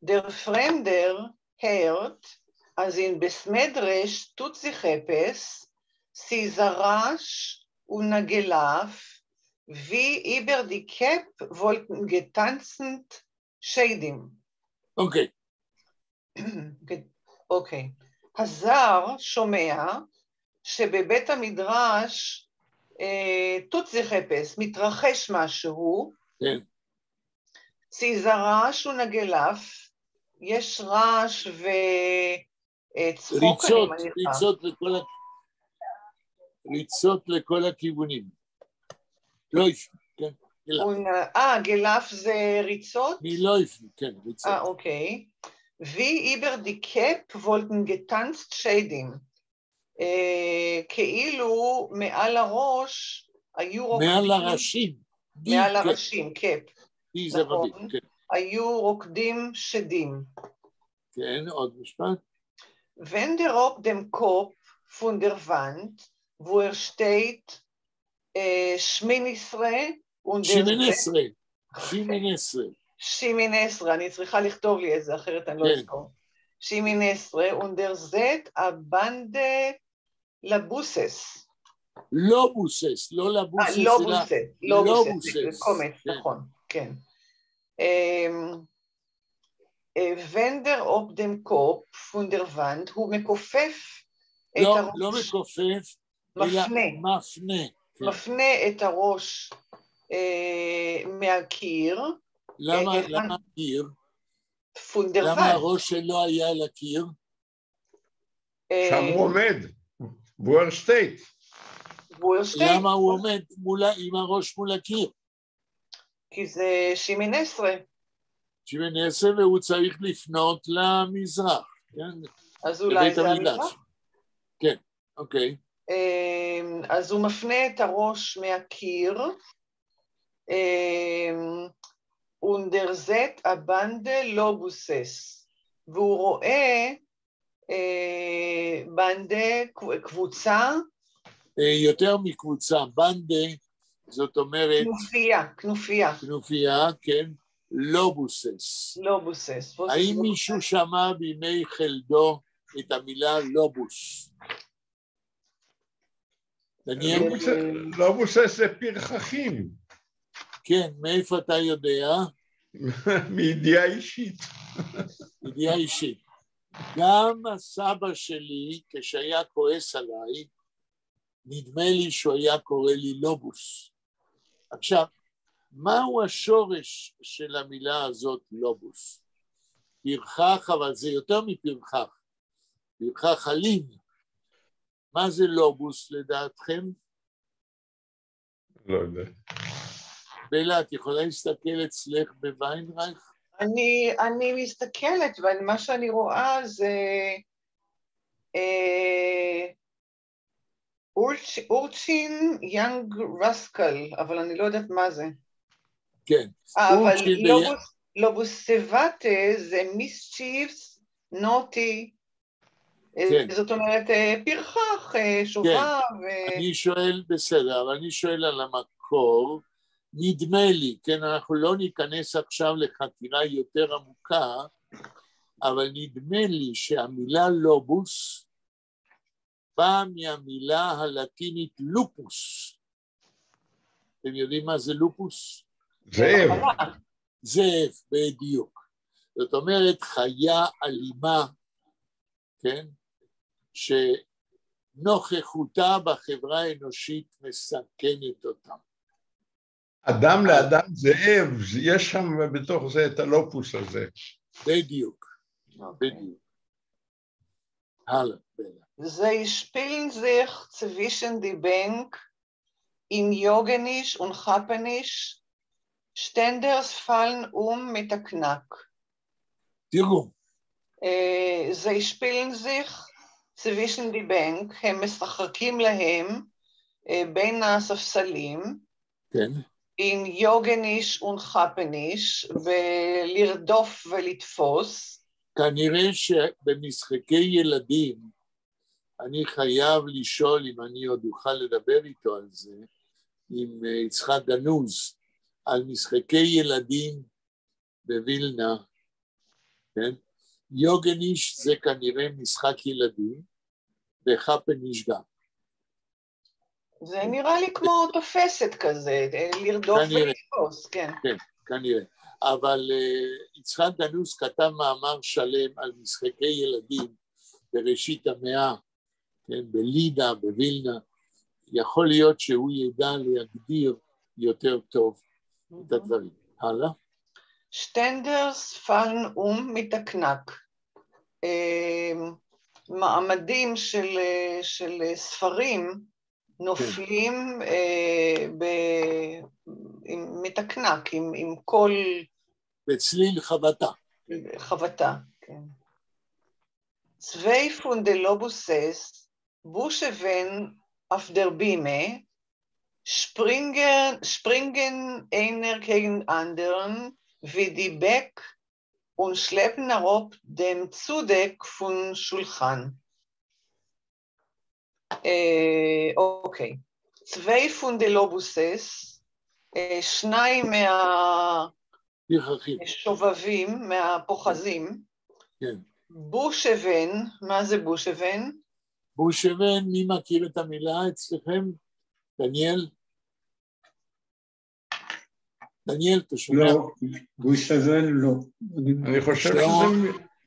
Der Fremder hört, als in Besmedresch tut sich etwas, sie zarasch und nagelaf, wie über die Kepp wollten getanzend Schädim. אוקיי. אוקיי. הזר שומע שבבית המדרש תוצחפס, מתרחש משהו, כן. ציזרש ונגלף, יש רעש וצחוק, אני מניחה. ריצות לכל הכיוונים. לא יפני, כן. גלף זה ריצות? לא יפני, כן, ריצות. אוקיי. Wie über die Kepp wollten getanzt Schädim. כאילו מעל הראש היו רוקדים... מעל הראשים. מעל הראשים, קאפ. נכון. היו רוקדים שדים. כן, עוד משפט. Wenn der Rob dem Kopf von der Wand, wo steht, שמיניסרה, שימינסרה, אני צריכה לכתוב לי איזה, אחרת אני לא אזכור. שימינסרה, und זאת הבנדה לבוסס. לא בוסס, לא לבוסס, לא בוסס, לא בוסס, זה קומץ, נכון, כן. ונדר אופ דם קופ פון דר ונד, הוא מכופף לא מכופף, אלא מפנה. מפנה את הראש מהקיר. למה הקיר? פונדרווז. למה הראש שלו היה על הקיר? שם הוא עומד, בוורשטייט. למה הוא עומד עם הראש מול הקיר? כי זה שימינסרה. שימינסרה, והוא צריך לפנות למזרח. אז אולי זה המזרח? כן, אוקיי. אז הוא מפנה את הראש מהקיר, אונדרזט הבנדה לא בוסס, והוא רואה בנדה, קבוצה, יותר מקבוצה, בנדה, זאת אומרת... כנופיה, כן, לא בוסס. לא בוסס. האם מישהו שמע בימי חלדו את המילה לובוס? דניאל? לא בוסס זה פרחחים. כן, מאיפה אתה יודע? מידיעה אישית. מידיעה אישית. גם הסבא שלי, כשהיה כועס עליי, נדמה לי שהוא היה קורא לי לובוס. עכשיו, מהו השורש של המילה הזאת לובוס? פרחח, אבל זה יותר מפרחח. פרחח אלים. מה זה לובוס לדעתכם? לא יודע. בלה, את יכולה להסתכל אצלך בוויינרייך? אני מסתכלת, ומה שאני רואה זה אורצ'ין יאנג רסקל, אבל אני לא יודעת מה זה. כן. אבל לובוס סבטה זה מיסצ'יפס נוטי, זאת אומרת פרחח, שובב. אני שואל, בסדר, אבל אני שואל על המקור, נדמה לי, כן, אנחנו לא ניכנס עכשיו לחקירה יותר עמוקה, אבל נדמה לי שהמילה לובוס באה מהמילה הלטינית לופוס. אתם יודעים מה זה לופוס? זאב. זאב, בדיוק. זאת אומרת, חיה אלימה, כן, שנוכחותה בחברה האנושית מסכנת אותם. אדם לאדם זאב, יש שם בתוך זה את הלופוס הזה. בדיוק, בדיוק. הלאה, בלה. Sie spielen sich zwischen die Bank in Jogenisch und Chapenisch, Ständers fallen mit der Knack. תראו. Sie spielen sich zwischen die Bank, הם משחקים להם בין הספסלים, כן. in Jogenisch und Chapenisch, ולרדוף ולתפוס. כנראה שבמשחקי ילדים, אני חייב לשאול אם אני עוד אוכל לדבר איתו על זה, עם יצחק גנוז, על משחקי ילדים בווילנה, כן? יוגניש זה כנראה משחק ילדים, וחפניש גם. זה נראה לי כמו תופסת כזה, לרדוף ולתפוס, כן. כן, כנראה. אבל יצחק גנוז כתב מאמר שלם על משחקי ילדים בראשית המאה, כן, בלידה, בווילנה. יכול להיות שהוא ידע להגדיר יותר טוב את הדברים. הלאה. שטנדרס פלן mit der Knack. מעמדים של ספרים נופלים מתקנק, עם כל... בצליל חבטה. חבטה, כן. Zwei von den Lobuses, Buschewen auf der Bühne, springen einer gegen anderen, wie die Beck und schleppen herab dem Zudeck von Schulchan. אוקיי. Zwei von den Lobuses, שניים מהשובבים, מהפוחזים. כן. בושבן, מה זה בושבן? בושבן, מי מכיר את המילה אצלכם? דניאל? דניאל, אתה שומע? לא, בושבן לא. אני חושב שזה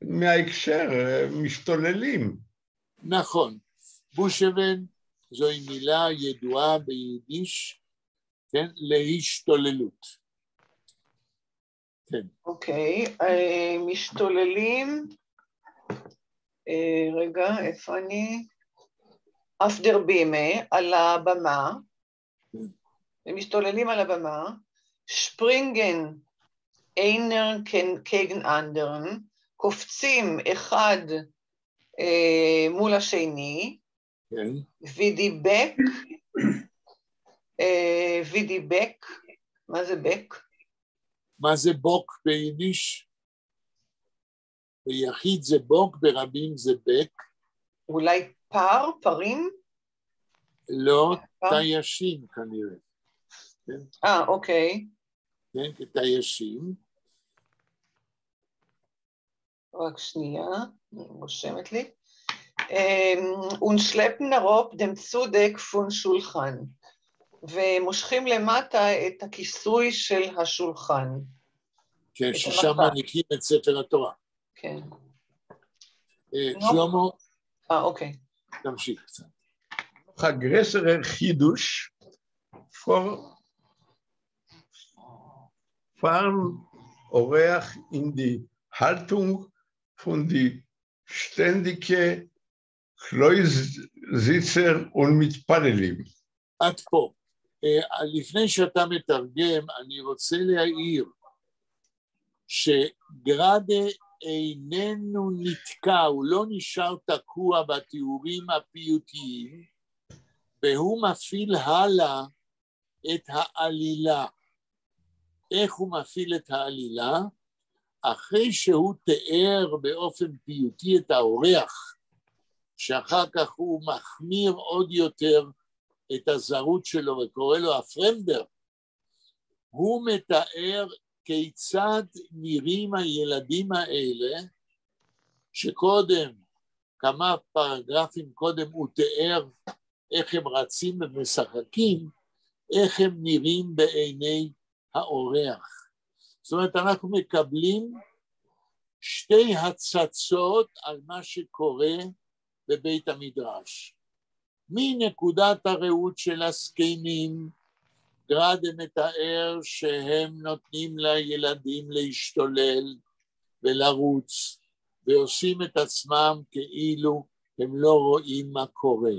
מההקשר, משתוללים. נכון. בושבן זוהי מילה ידועה ביידיש, כן, להשתוללות. כן. אוקיי, משתוללים, רגע, איפה אני? אפדר בימה, על הבמה, הם משתוללים על הבמה, שפרינגן איינר קגן אנדרן, קופצים אחד מול השני, כן. וידיבק, מה זה בק? מה זה בוק ביידיש? ביחיד זה בוק, ברבים זה בק. אולי פרים? לא, תיישים כנראה. כן? אוקיי. כן, כתיישים. רק שנייה, אני רושמת לי. ונשלפן הרופ דם צודק פון שולחן, ומושכים למטה את הכיסוי של השולחן. כן, ששם מניקים את ספר התורה. כן. שלמה. אוקיי. תמשיך קצת. הגרסר חידוש, fahren אורח in die Haltung von die ständige Kreuzsitzer und מתפללים. עד פה. לפני שאתה מתרגם, אני רוצה להעיר שגרדה איננו נתקע, הוא לא נשאר תקוע בתיאורים הפיוטיים, והוא מפעיל הלאה את העלילה. איך הוא מפעיל את העלילה? אחרי שהוא תיאר באופן פיוטי את האורח, שאחר כך הוא מחמיר עוד יותר את הזרות שלו וקורא לו הפרמדר, הוא מתאר כיצד נראים הילדים האלה, שקודם, כמה פרגרפים קודם הוא תיאר איך הם רצים ומשחקים, איך הם נראים בעיני האורח. זאת אומרת, אנחנו מקבלים שתי הצצות על מה שקורה בבית המדרש. מנקודת הראות של הזקנים, גרדה מתאר שהם נותנים לילדים להשתולל ולרוץ, ועושים את עצמם כאילו הם לא רואים מה קורה.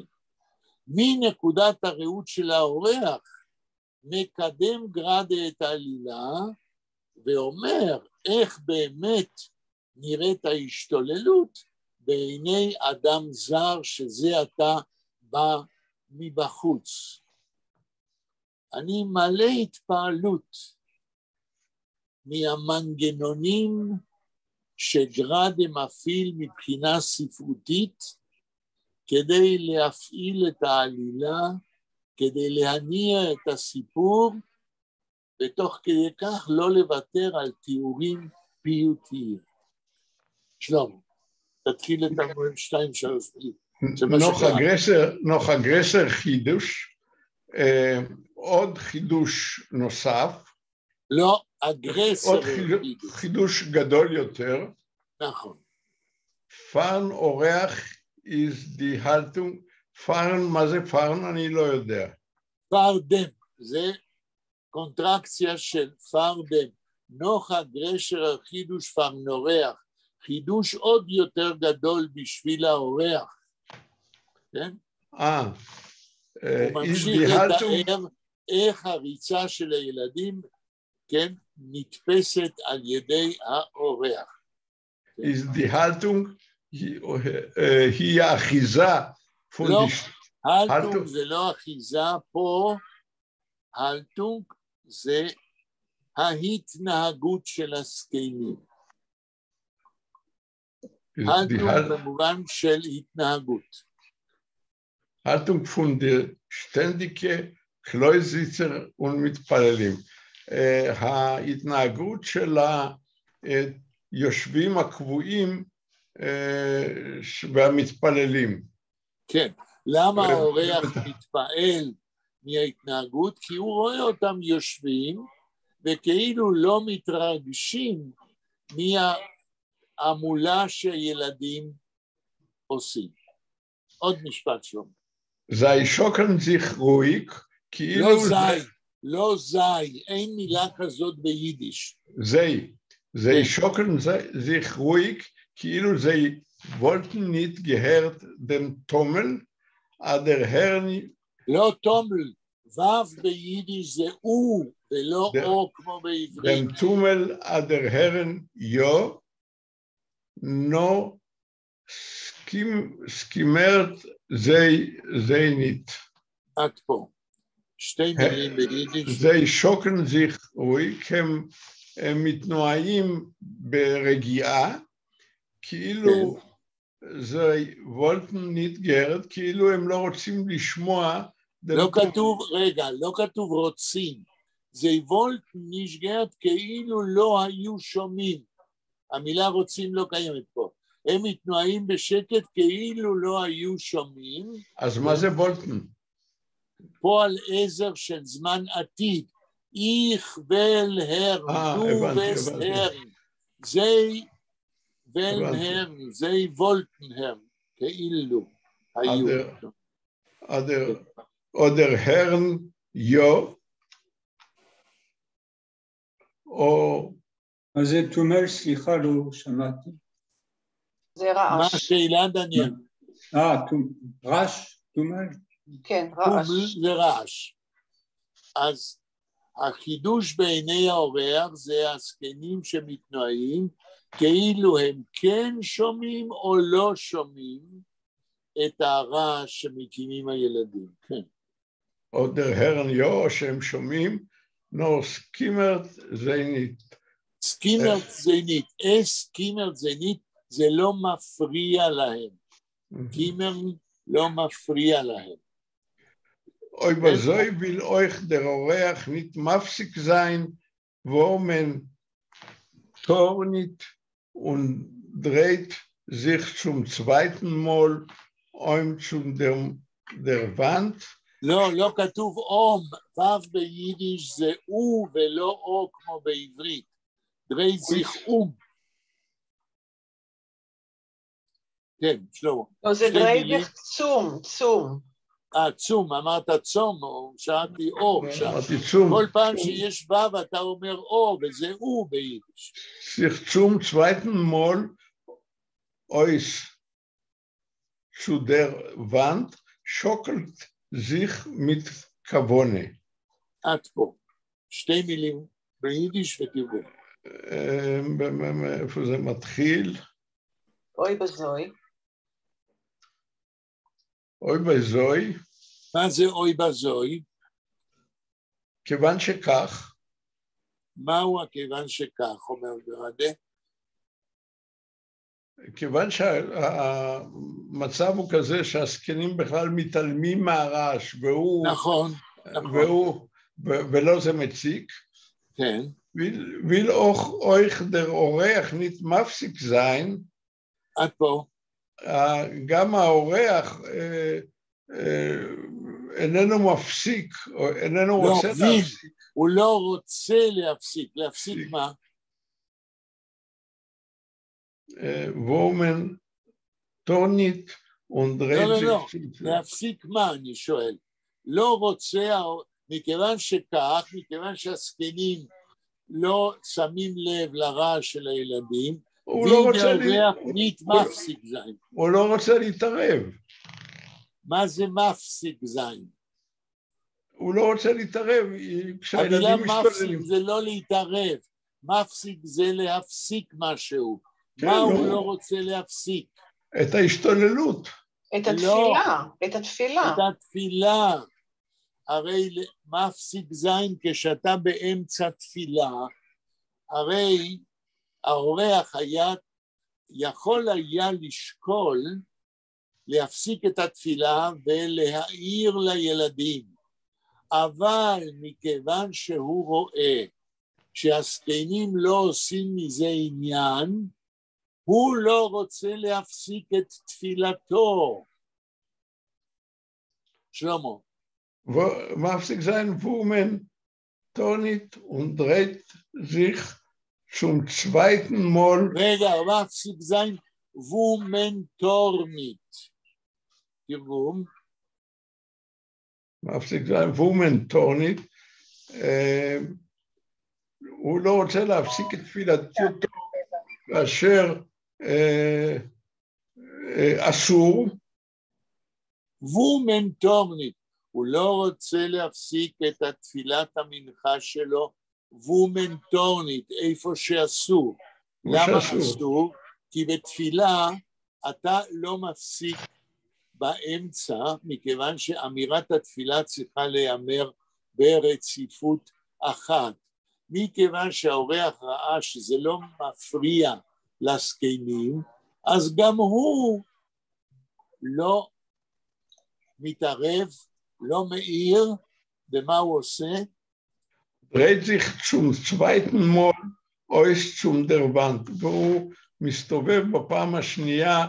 מנקודת הראות של האורח, מקדם גרדה את העלילה, ואומר איך באמת נראית ההשתוללות בעיני אדם זר שזה עתה בא מבחוץ. אני מלא התפעלות מהמנגנונים שגרדה מפעיל מבחינה ספרותית כדי להפעיל את העלילה, כדי להניע את הסיפור, ותוך כדי כך לא לוותר על תיאורים פיוטיים. שלמה, תתחיל את המועד 2-3 מילים. נוח הגרסר חידוש, עוד חידוש נוסף. לא, הגרסר עוד חידוש גדול יותר. נכון. פארן אורח is die Haltung, פארן, מה זה פארן? אני לא יודע. פארדם, זה קונטרקציה של פארדם. נוח הגרסר החידוש פארן אורח, חידוש עוד יותר גדול בשביל האורח. כן? הוא ממשיך לתאר איך הריצה של הילדים, כן, נתפסת על ידי האורח. Is die Haltung, היא האחיזה. לא, הלטונג זה לא אחיזה פה, הלטונג זה ההתנהגות של הזקנים. הלטונג במובן של התנהגות. Haltung von der ständige Kreuzsitzer und מתפללים. ההתנהגות של היושבים הקבועים והמתפללים. כן, למה האורח מתפעל מההתנהגות? כי הוא רואה אותם יושבים וכאילו לא מתרגשים מהעמולה שהילדים עושים. עוד משפט שלום. sei schocken sich ruhig, כאילו לא זי, לא זי, אין מילה כזאת ביידיש. sei schocken sich ruhig, כאילו sie wollten nicht gehört den Tommel, der Herr לא תומל, וו ביידיש זה או, ולא או כמו בעברית. dem Tummel der Herren jo, no skimert sie nicht. עד פה. שתי מילים ביידיש. sie schocken sich ruhig, הם מתנועים ברגיעה, כאילו זה wollten nicht gehört, כאילו הם לא רוצים לשמוע. לא כתוב, רגע, לא כתוב רוצים. זה wollten nicht gehört, כאילו לא היו שומעים. המילה רוצים לא קיימת פה. הם מתנועים בשקט כאילו לא היו שומעים. אז מה זה wollten? פועל עזר של זמן עתיד. איך ול הרן, דו וס הרן. זי ול הרן, זי וולטן הרן. כאילו היו. oder Herrn jo, או... אז זה תומל, סליחה, לא שמעתי. זה רעש. מה השאלה, דניאל? רעש, תומל? כן, רעש. תומל זה רעש. אז החידוש בעיני האורח זה הזקנים שמתנועים, כאילו הם כן שומעים או לא שומעים את הרעש שמקימים הילדים. כן. oder Herrn jo, שהם שומעים, no skimmert sie nicht. סקימרט זנית, סקימרט זנית, זה לא מפריע להם. קימר לא מפריע להם. Oi bezoi will euch der Oreach nicht mafsig sein, wo man tornit und dreht sich zum zweiten Mal zum der Wand. לא, לא כתוב אום, וו ביידיש זה או ולא או כמו בעברית. דרי זיך אום. כן, שלמה. לא, זה דרי זיך צום, צום. צום, אמרת צום, או שאלתי או. כל פעם שיש וו אתה אומר או, וזה או ביידיש. sich zum zweiten Mal euch zu der Wand schockelt sich mit Kavone. עד פה. שתי מילים ביידיש ותרגום. איפה זה מתחיל? אוי בזוי. אוי בזוי. מה זה אוי בזוי? כיוון שכך. מהו הכיוון שכך, אומר גרדה? כיוון שהמצב הוא כזה שהזקנים בכלל מתעלמים מהרעש, והוא... נכון, נכון. ולא זה מציק. כן. will euch der Oreach nicht mafsig sein. עד פה. גם האורח איננו מפסיק, או איננו רוצה להפסיק. הוא לא רוצה להפסיק. להפסיק מה? וומן טונית ונדרית. לא. להפסיק מה, אני שואל. לא רוצה, מכיוון שכך, מכיוון שהזקנים לא שמים לב לרעש של הילדים, הוא לא רוצה להתערב. מה זה מפסיק זין? הוא לא רוצה להתערב כשהילדים המילה משתוללים. מפסיק זה לא להתערב, מפסיק זה להפסיק משהו. מה הוא לא רוצה להפסיק? את ההשתוללות. את התפילה, את התפילה. את התפילה. הרי מפסיק זין כשאתה באמצע תפילה, הרי האורח יכול היה לשקול להפסיק את התפילה ולהעיר לילדים, אבל מכיוון שהוא רואה שהזקנים לא עושים מזה עניין, הוא לא רוצה להפסיק את תפילתו. שלמה. Mafsig sein, wo man tonit und dreht sich zum zweiten Mal. רגע, מפסיק sein, wo man tornit. תרגום. מפסיק וומנטורנית, הוא לא רוצה להפסיק את תפילתו כאשר אסור. וומנטורנית, הוא לא רוצה להפסיק את התפילת המנחה שלו, וומנטורנית, איפה שאסור. למה אסור? כי בתפילה אתה לא מפסיק באמצע, מכיוון שאמירת התפילה צריכה להיאמר ברציפות אחת. מכיוון שהאורח ראה שזה לא מפריע לזקנים, אז גם הוא לא מתערב, לא מאיר, במה הוא עושה? dreht sich zum zweiten Mal aus zum der Wand, והוא מסתובב בפעם השנייה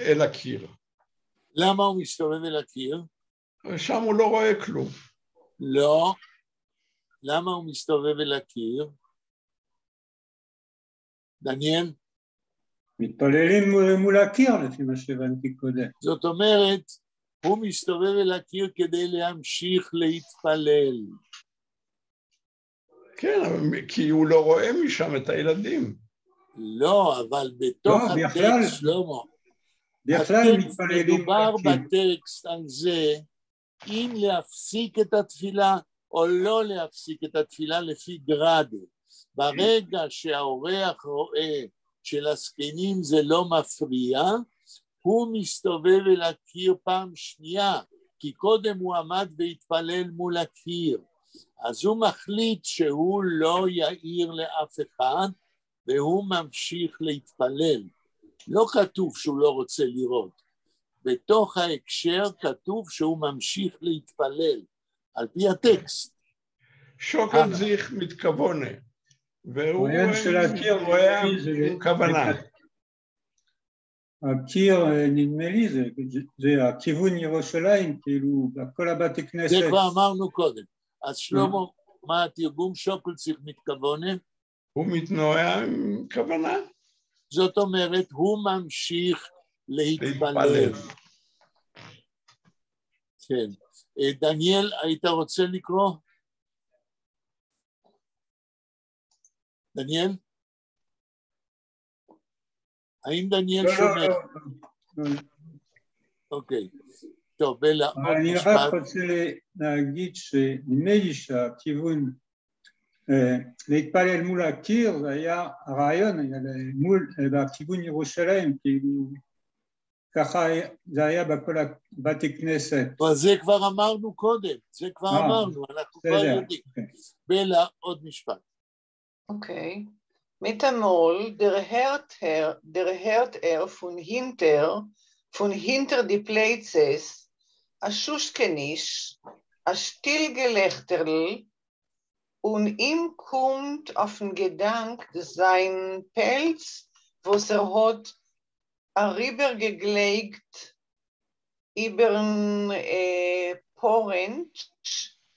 אל הקיר. למה הוא מסתובב אל הקיר? שם הוא לא רואה כלום. לא. למה הוא מסתובב אל הקיר? דניאל? מתפללים מול הקיר, לפי מה שהבנתי קודם. זאת אומרת, הוא מסתובב אל הקיר כדי להמשיך להתפלל. כן, כי הוא לא רואה משם את הילדים. לא, אבל בתוך הטקסט, שלמה, מדובר בטקסט על זה, אם להפסיק את התפילה או לא להפסיק את התפילה לפי גרדה. ברגע שהאורח רואה שלזקנים זה לא מפריע, הוא מסתובב אל הקיר פעם שנייה, כי קודם הוא עמד והתפלל מול הקיר. אז הוא מחליט שהוא לא יעיר לאף אחד, והוא ממשיך להתפלל. לא כתוב שהוא לא רוצה לראות. בתוך ההקשר כתוב שהוא ממשיך להתפלל, על פי הטקסט. שוקל זיך מתכוונה, והוא רואה כוונה. הקיר, נדמה לי, זה הכיוון ירושלים, כאילו, כל הבתי כנסת. זה כבר אמרנו קודם. אז שלמה, מה התרגום שוקל זיך מתכוונה? הוא מתנועה עם כוונה. זאת אומרת, הוא ממשיך להתפלל. כן. דניאל, היית רוצה לקרוא? דניאל? האם דניאל שומע? אוקיי. טוב, בלה, עוד משפט. אני רק רוצה להגיד שנדמה לי שהכיוון להתפלל מול הקיר, זה היה הרעיון, בכיוון ירושלים, כאילו, ככה זה היה בכל הבתי כנסת. אבל זה כבר אמרנו קודם, זה כבר אמרנו, אנחנו כבר יודעים. בלה, עוד משפט. אוקיי. Mit einmal der hört von hinter die Plätze, a Schuschkenisch, a Stillgelächterl, und ihm kommt auf den Gedank, sein Pelz, was hat rübergelegt über den Porent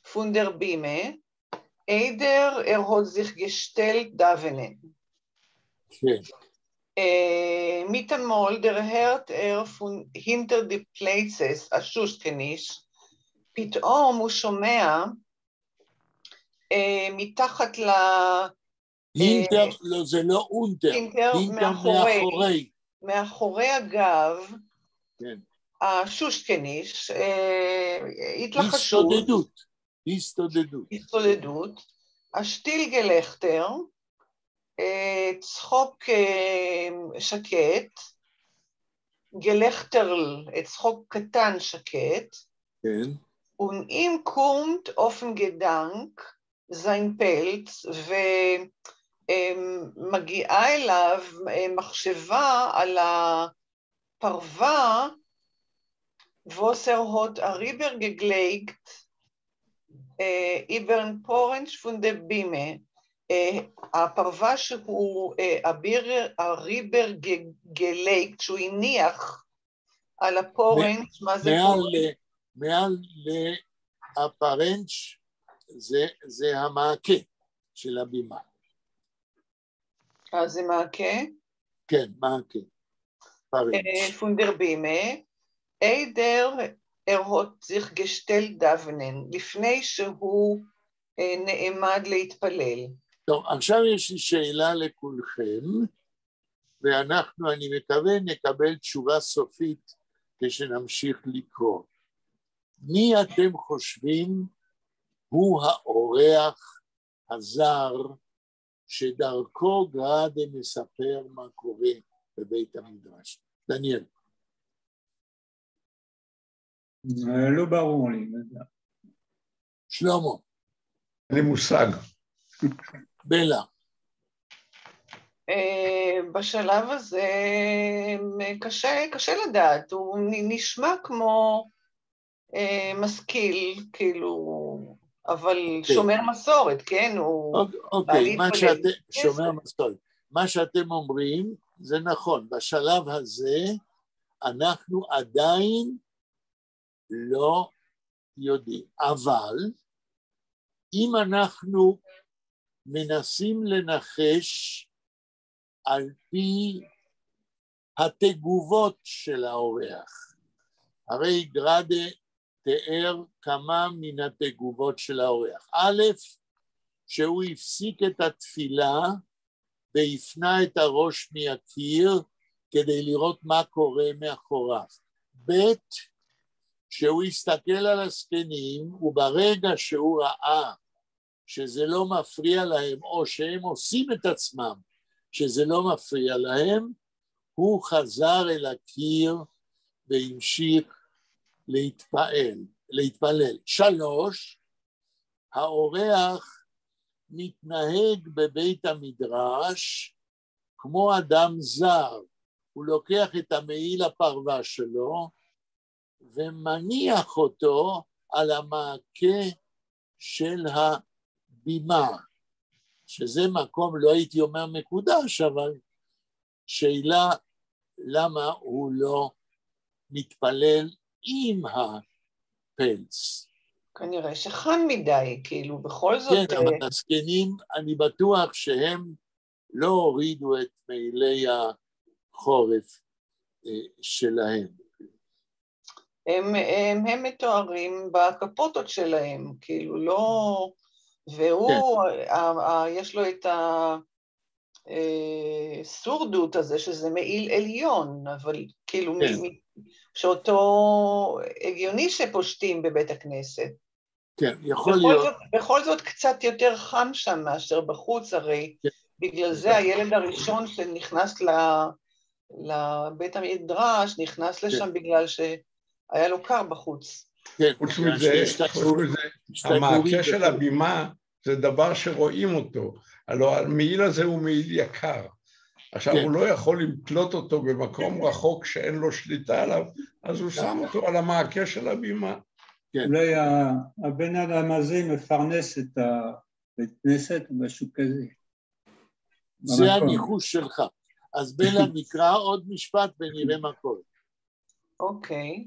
von der Bime, Eider, hat sich gestellt davenen. Okay. Mit einmal der hört von hinter die Plätze, a Schuschkenisch, פתאום הוא שומע מתחת ל... אינטר, לא, זה לא אונטר, אינטר מאחורי. מאחורי הגב, כן. השושקניש, התלחשות. הסתודדות. השטילגלכטר, צחוק שקט, גלכטרל, צחוק קטן שקט, כן. und ihm kommt auf den Gedank sein Pelz, ומגיעה אליו מחשבה על הפרווה, was hat rübergelegt über den Porent von der Bime. הפרווה שהוא rübergelegt, שהוא הניח על הפורנט, מה זה פורנט? מעל הפרנץ' זה המעקה של הבימה. זה מעקה? כן, מעקה. פרנץ'. פונדר בימה, איידר ארהות זיך גשטל דוונן, לפני שהוא נעמד להתפלל. טוב, עכשיו יש לי שאלה לכולכם, ואנחנו, אני מקווה, נקבל תשובה סופית כשנמשיך לקרוא. מי אתם חושבים הוא האורח הזר שדרכו גראדה מספר מה קורה בבית המדרש? דניאל. לא ברור לי. שלמה. אין לי מושג. בלה. בשלב הזה קשה לדעת, הוא נשמע כמו משכיל, כאילו, אבל שומר מסורת, כן? אוקיי, שומר מסורת. מה שאתם אומרים זה נכון, בשלב הזה אנחנו עדיין לא יודעים, אבל אם אנחנו מנסים לנחש על פי התגובות של האורח, הרי גראדה תיאר כמה מן התגובות של האורח. א', שהוא הפסיק את התפילה והפנה את הראש מהקיר כדי לראות מה קורה מאחוריו. ב', שהוא הסתכל על הזקנים, וברגע שהוא ראה שזה לא מפריע להם, או שהם עושים את עצמם שזה לא מפריע להם, הוא חזר אל הקיר והמשיך להתפלל. 3, האורח מתנהג בבית המדרש כמו אדם זר, הוא לוקח את המעיל הפרווה שלו ומניח אותו על המעקה של הבימה, שזה מקום, לא הייתי אומר מקודש, אבל שאלה למה הוא לא מתפלל עם הפלס. כנראה שחם מדי, כאילו, בכל זאת... כן, אבל הזקנים, אני בטוח שהם לא הורידו את מעילי החורף שלהם. הם מתוארים בקפוטות שלהם, כאילו, לא... והוא, יש לו את הסורדות הזה, שזה מעיל עליון, אבל כאילו, שאותו הגיוני שפושטים בבית הכנסת. כן, יכול להיות. בכל זאת קצת יותר חם שם מאשר בחוץ, הרי בגלל זה הילד הראשון שנכנס לבית המדרש, נכנס לשם בגלל שהיה לו קר בחוץ. חוץ מזה, המעקה של הבימה זה דבר שרואים אותו, הלוא המעיל הזה הוא מעיל יקר. עכשיו הוא לא יכול לתלות אותו במקום רחוק שאין לו שליטה עליו, אז הוא שם אותו על המעקה של הבימה. אולי הבן אדם הזה מפרנס את הבית כנסת משהו כזה. זה הניחוש שלך. אז בלה נקרא עוד משפט ונראה מה קורה. אוקיי.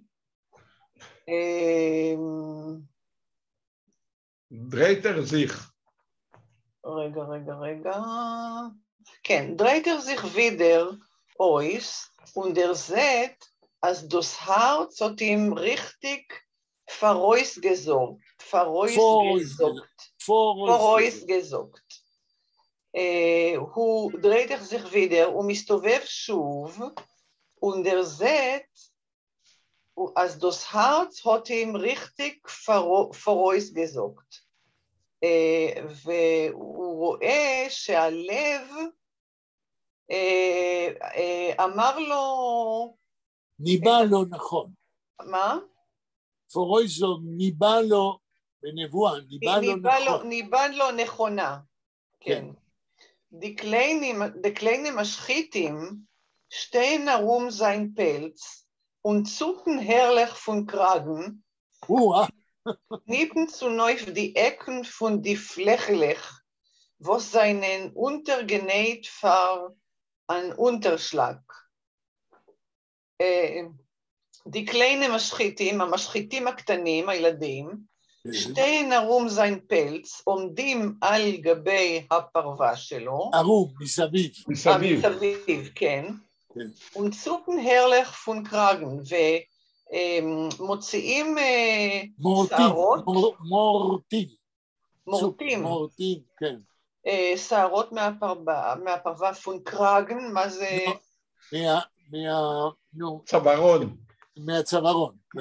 דרייטר זיך. רגע. כן, Dreiter sich wieder aus und sieht, als das Herz hat ihm richtig vorausgesorgt. הוא Dreiter sich wieder, הוא מסתובב שוב, und sieht, als das Herz hat ihm richtig vorausgesorgt. והוא רואה שהלב אמר לו... ניבא לו נכון. מה? פרויזו ניבא לו בנבואה, ניבא לו נכונה. כן. Die kleinen Maschiten stehen herum sein Pelz und zucken herrlich von Kragen, knippen zu neu die Ecken von die Flächlich, wo seinen untergenäht war ein Unterschlag. Die kleinen Maschiten, המשחיתים הקטנים, הילדים, שתי נרום זין פלץ, עומדים על גבי הפרווה שלו. ערום, מסביב. מסביב, כן. ונצופן הרלך פון קרגן, מוציאים שערות. מורטים, כן. שערות מהפרווה פונקרגן, מה זה? צווארון. מהצווארון, כן.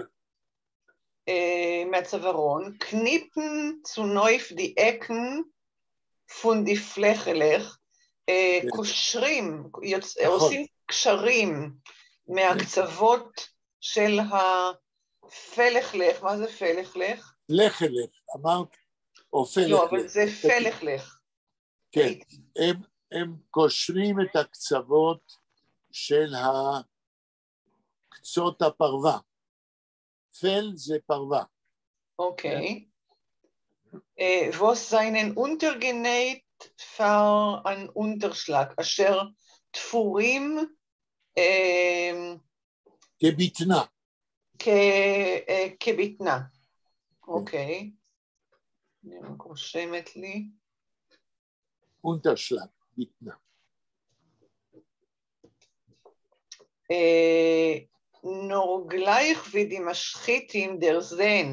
מהצווארון, קניפן צונויף די אקן פון די פלכלך, קושרים, עושים קשרים מהקצוות של הפלכלך, מה זה פלכלך? לחלך, אמרת, או פלכלך. לא, אבל זה פלכלך. כן, הם קושרים את הקצוות של קצות הפרווה. פל זה פרווה. אוקיי. Was seinen untergenäht für ein Unterschlag, אשר תפורים כביטנה. כביטנה. אוקיי. אני רושמת לי. Unterschlag, ביטנה. Nur wie die Maschitim der Sehn,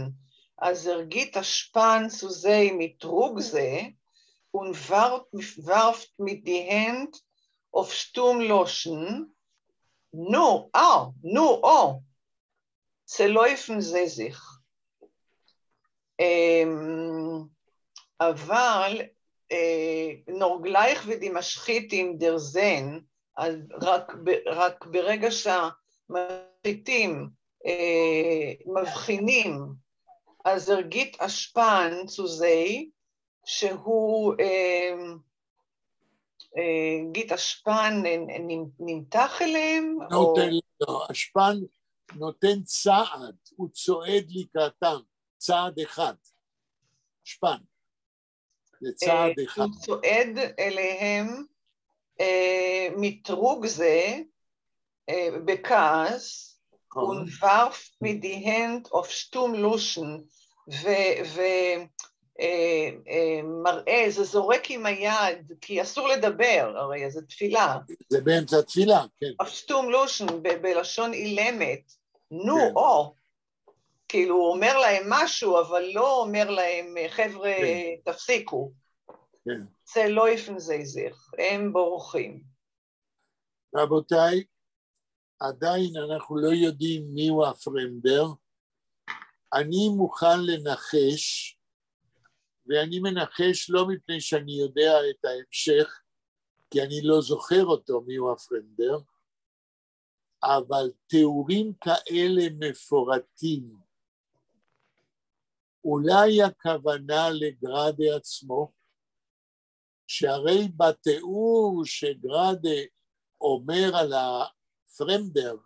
als geht das Spann zu sehen mit Rugse und warft mit die Hand auf Sturmloschen, zerläufen sie sich. אבל nur gleich wie die Maschitim der Sehn, רק ברגע שהמשחיתים מבחינים, אז הרגיט אשפן צוזי, שהוא גיט אשפן נמתח אליהם? לא, אשפן נותן צעד, הוא צועד לקראתם, צעד אחד, אשפן, זה צעד אחד. הוא צועד אליהם, מתרוג זה, בכעס, und warf mit die Hand auf Sturmloschen, ומראה, זה זורק עם היד, כי אסור לדבר, הרי זה תפילה. זה באמצע תפילה, כן. auf Sturmloschen, בלשון אילמת, או, כאילו הוא אומר להם משהו, אבל לא אומר להם, חבר'ה, תפסיקו. זה לא יפן זיזך, הם בורחים. רבותיי, עדיין אנחנו לא יודעים מיהו הפרמדר. אני מוכן לנחש, ואני מנחש לא מפני שאני יודע את ההמשך, כי אני לא זוכר אותו מיהו הפרמדר, אבל תיאורים כאלה מפורטים, אולי הכוונה לגרדה עצמו, שהרי בתיאור שגרדה אומר על הפרמדר,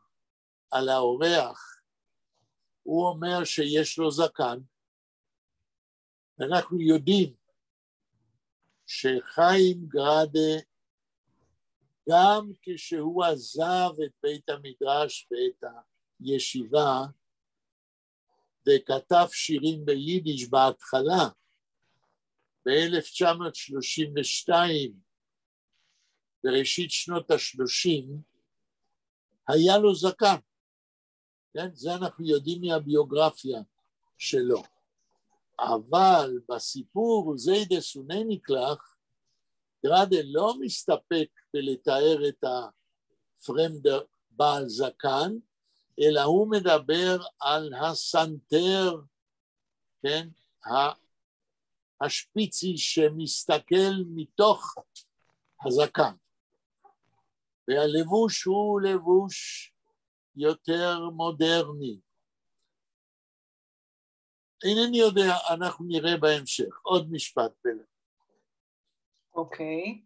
על האורח, הוא אומר שיש לו זקן, ואנחנו יודעים שחיים גרדה, גם כשהוא עזב את בית המדרש ואת הישיבה, וכתב שירים ביידיש בהתחלה, ב-1932, בראשית שנות ה-30, היה לו זקן. כן? זה אנחנו יודעים מהביוגרפיה שלו. אבל בסיפור זיידס ונניקלח, גרדה לא מסתפק בלתאר את הפרמדר בעל זקן, אלא הוא מדבר על הסנטר, כן? השפיצי שמסתכל מתוך הזקן. והלבוש הוא לבוש יותר מודרני. אינני יודע, אנחנו נראה בהמשך. עוד משפט פלא. אוקיי.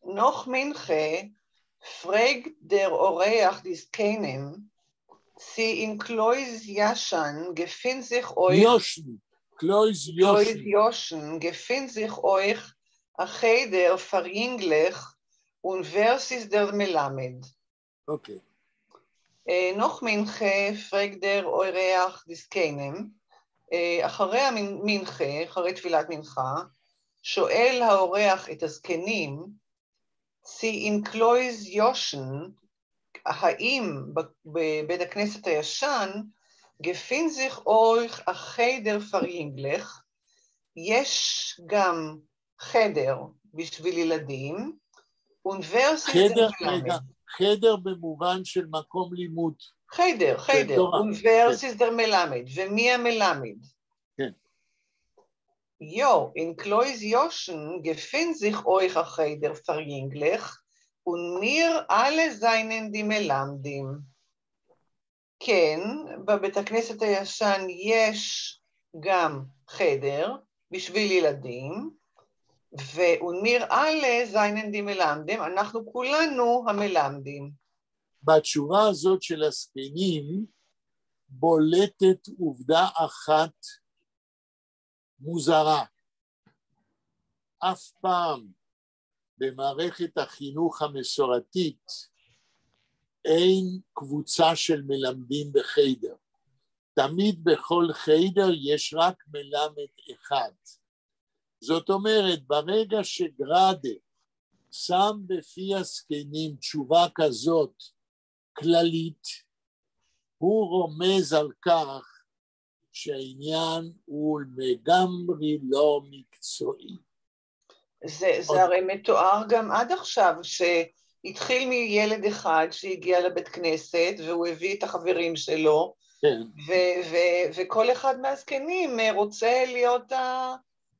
noch Minche fragt der Oreach des Kenem, sie in Klois Jaschen gefind sich euch Klois Joschen gefind sich euch a Cheder verjünglich und vers ist der Melamed. Okay. noch Minche fragt der Oreach des Kenem, אחרי המנחה, אחרי תפילת מנחה, שואל האורח את הזקנים, sie in Klois Joschen, האם בבית הכנסת הישן, גפין זיך אורך החדר פריינגלך, יש גם חדר בשביל ילדים, חדר במובן של מקום לימוד. חדר, אוניברסיס דר מלמד, ומי המלמד? כן. in Klois Joschen gefindt sich euch a Cheder verjünglich und mir alle seinen die Melamdim. כן, בבית הכנסת הישן יש גם חדר בשביל ילדים, וניר אלה זיינן די מלמדים, אנחנו כולנו המלמדים. בתשובה הזאת של הספנים בולטת עובדה אחת מוזרה. אף פעם במערכת החינוך המסורתית אין קבוצה של מלמדים בחדר. תמיד בכל חדר יש רק מלמד אחד. זאת אומרת, ברגע שגראדה שם בפי הזקנים תשובה כזאת כללית, הוא רומז על כך שהעניין הוא לגמרי לא מקצועי. זה הרי מתואר גם עד עכשיו, שהתחיל מילד אחד שהגיע לבית כנסת, והוא הביא את החברים שלו, כן. וכל אחד מהזקנים רוצה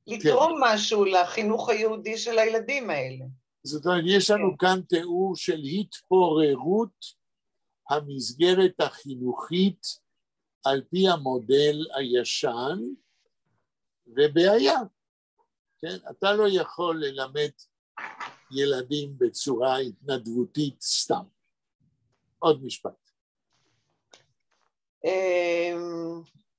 לתרום משהו לחינוך היהודי של הילדים האלה. זאת אומרת, יש לנו כאן תיאור של התפוררות המסגרת החינוכית על פי המודל הישן, ובעיה, כן? אתה לא יכול ללמד ילדים בצורה התנדבותית סתם. עוד משפט.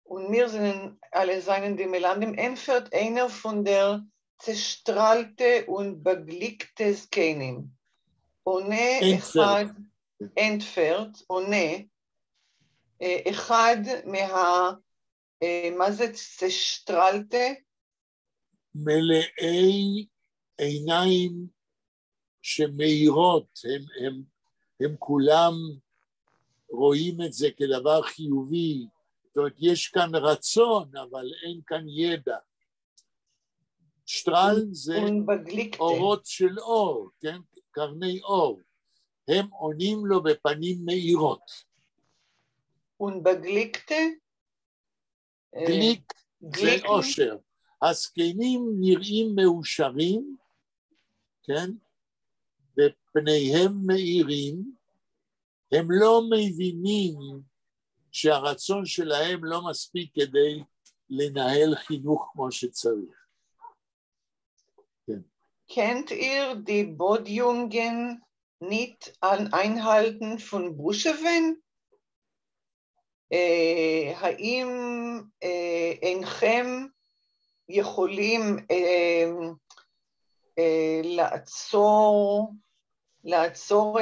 Und mir sind alle seinen die Melandim entfert einer von der zerstrahlte und beglickte Skenim. Ohne אחד, entfert, ohne אחד מה זה צשטרלטה? מלאי עיניים שמאירות, הם כולם רואים את זה כדבר חיובי, זאת אומרת, יש כאן רצון, אבל אין כאן ידע. שטרל זה אורות של אור, כן? קרני אור. הם עונים לו בפנים מאירות. ובגליקטה? גליק זה אושר. הזקנים נראים מאושרים, כן? ופניהם מאירים, הם לא מבינים שהרצון שלהם לא מספיק כדי לנהל חינוך כמו שצריך. כן. Kennt ihr die Bodjungen nicht an Einhalten von Buschewen? האם אינכם יכולים לעצור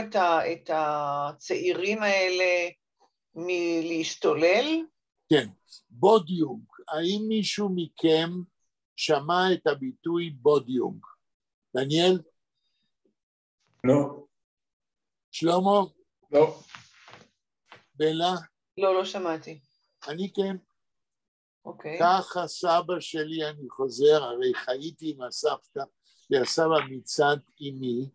את הצעירים האלה מלהשתולל? כן, בודיונג, האם מישהו מכם שמע את הביטוי בודיונג? דניאל? לא. שלמה? לא. בלה? לא שמעתי. אני כן. אוקיי. ככה סבא שלי, אני חוזר, הרי חייתי עם הסבתא והסבא מצד אמי,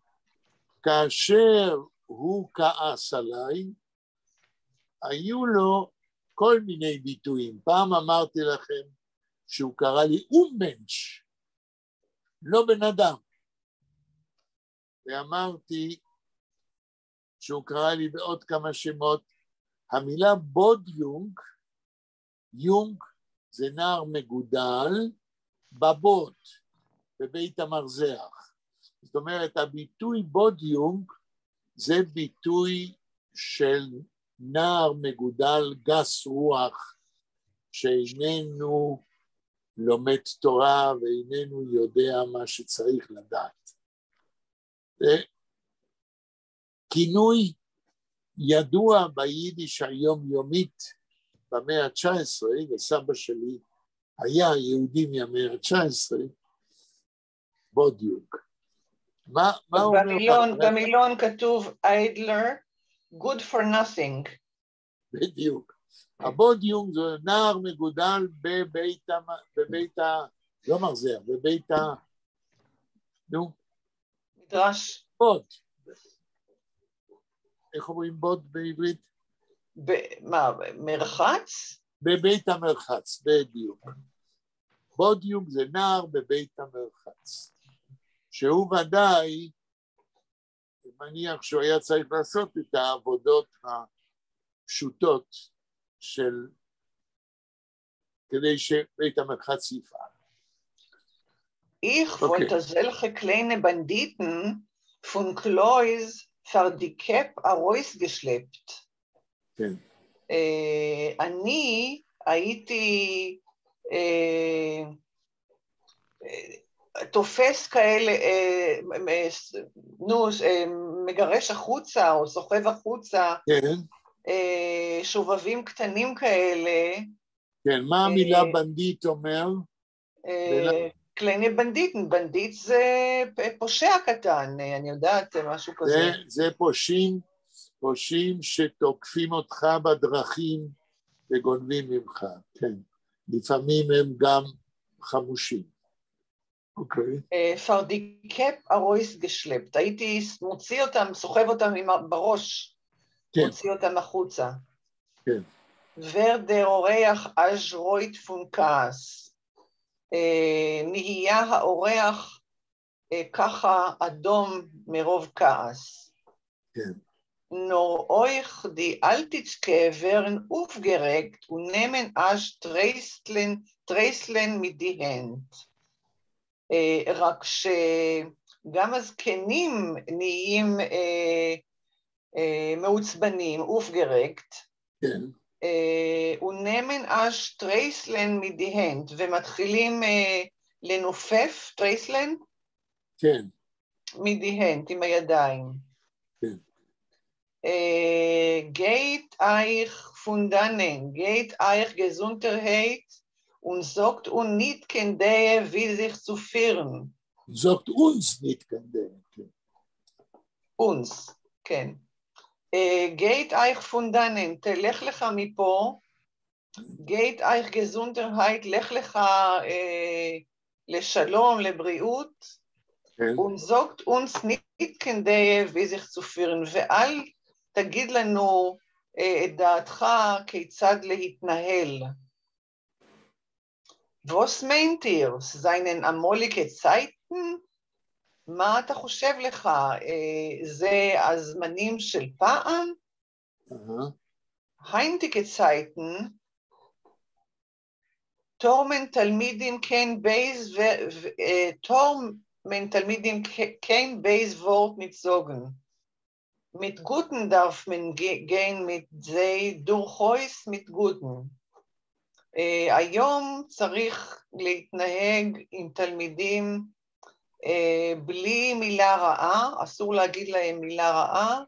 כאשר הוא כעס עליי, היו לו כל מיני ביטויים. פעם אמרתי לכם שהוא קרא לי אומנש, לא בן אדם. ואמרתי שהוא קרא לי בעוד כמה שמות, המילה בודיונג, יונג זה נער מגודל, בבות, בבית המרזח. זאת אומרת, הביטוי בודיונג זה ביטוי של נער מגודל גס רוח, שאיננו לומד תורה ואיננו יודע מה שצריך לדעת. כינוי ידוע ביידיש היומיומית במאה ה-19, וסבא שלי היה יהודי מהמאה ה-19, בודיוק. מה אומר? במילון כתוב איידלר, good for nothing. בדיוק. הבודיום זה נער מגודל בבית לא מרזר, בבית מדרש. בוד. איך אומרים בוד בעברית? מה, מרחץ? בבית המרחץ, בדיוק. בודיום זה נער בבית המרחץ. שהוא ודאי, מניח שהוא היה צריך לעשות את העבודות הפשוטות כדי שבית המרחץ יפעל. Ich wollte solche kleine Banditen von Klois für die Kep herausgeschleppt. כן. אני הייתי תופס כאלה, מגרש החוצה או סוחב החוצה, כן. שובבים קטנים כאלה. כן, מה המילה בנדיט אומר? קלייני בנדיטן, בנדיט זה פושע קטן, אני יודעת, משהו כזה. זה פושעים שתוקפים אותך בדרכים וגונבים ממך, כן. לפעמים הם גם חמושים. אוקיי. Für die Kep herausgeschleppt. הייתי מוציא אותם, סוחב אותם בראש, מוציא אותם החוצה. כן. ורדר אורח אז'רוית פונקס. נהיה האורח ככה אדום מרוב כעס. כן. נור אויך די אלטיצ'קה ורן אופגרקט ונמן אש טרייסלן מדיהנט. רק שגם הזקנים נהיים מעוצבנים, אופגרקט. כן. ונמן אש טרייסלן מדיהנט, ומתחילים לנופף, טרייסלן? כן. מדיהנט, עם הידיים. כן. גייט אייך פונדנן, גייט אייך גזונטרהייט, und sagt und nicht kennt wie sich zu führen. Sagt uns nicht kennt. uns, כן. geht euch von dannen, תלך לך מפה, geht euch gesundheit, לך לך לשלום, לבריאות, und sagt uns nicht kennt wie sich zu führen, ואל תגיד לנו את דעתך כיצד להתנהל. Was meint ihr? Seinen amolige Zeiten? מה אתה חושב לך? זה הזמנים של פעם? Heintige Zeiten, Tormen Talmidim kein Beis-Wort nicht sagen. Mit Guten darf man gehen mit sie durchaus mit Guten. היום צריך להתנהג עם תלמידים בלי מילה רעה, אסור להגיד להם מילה רעה.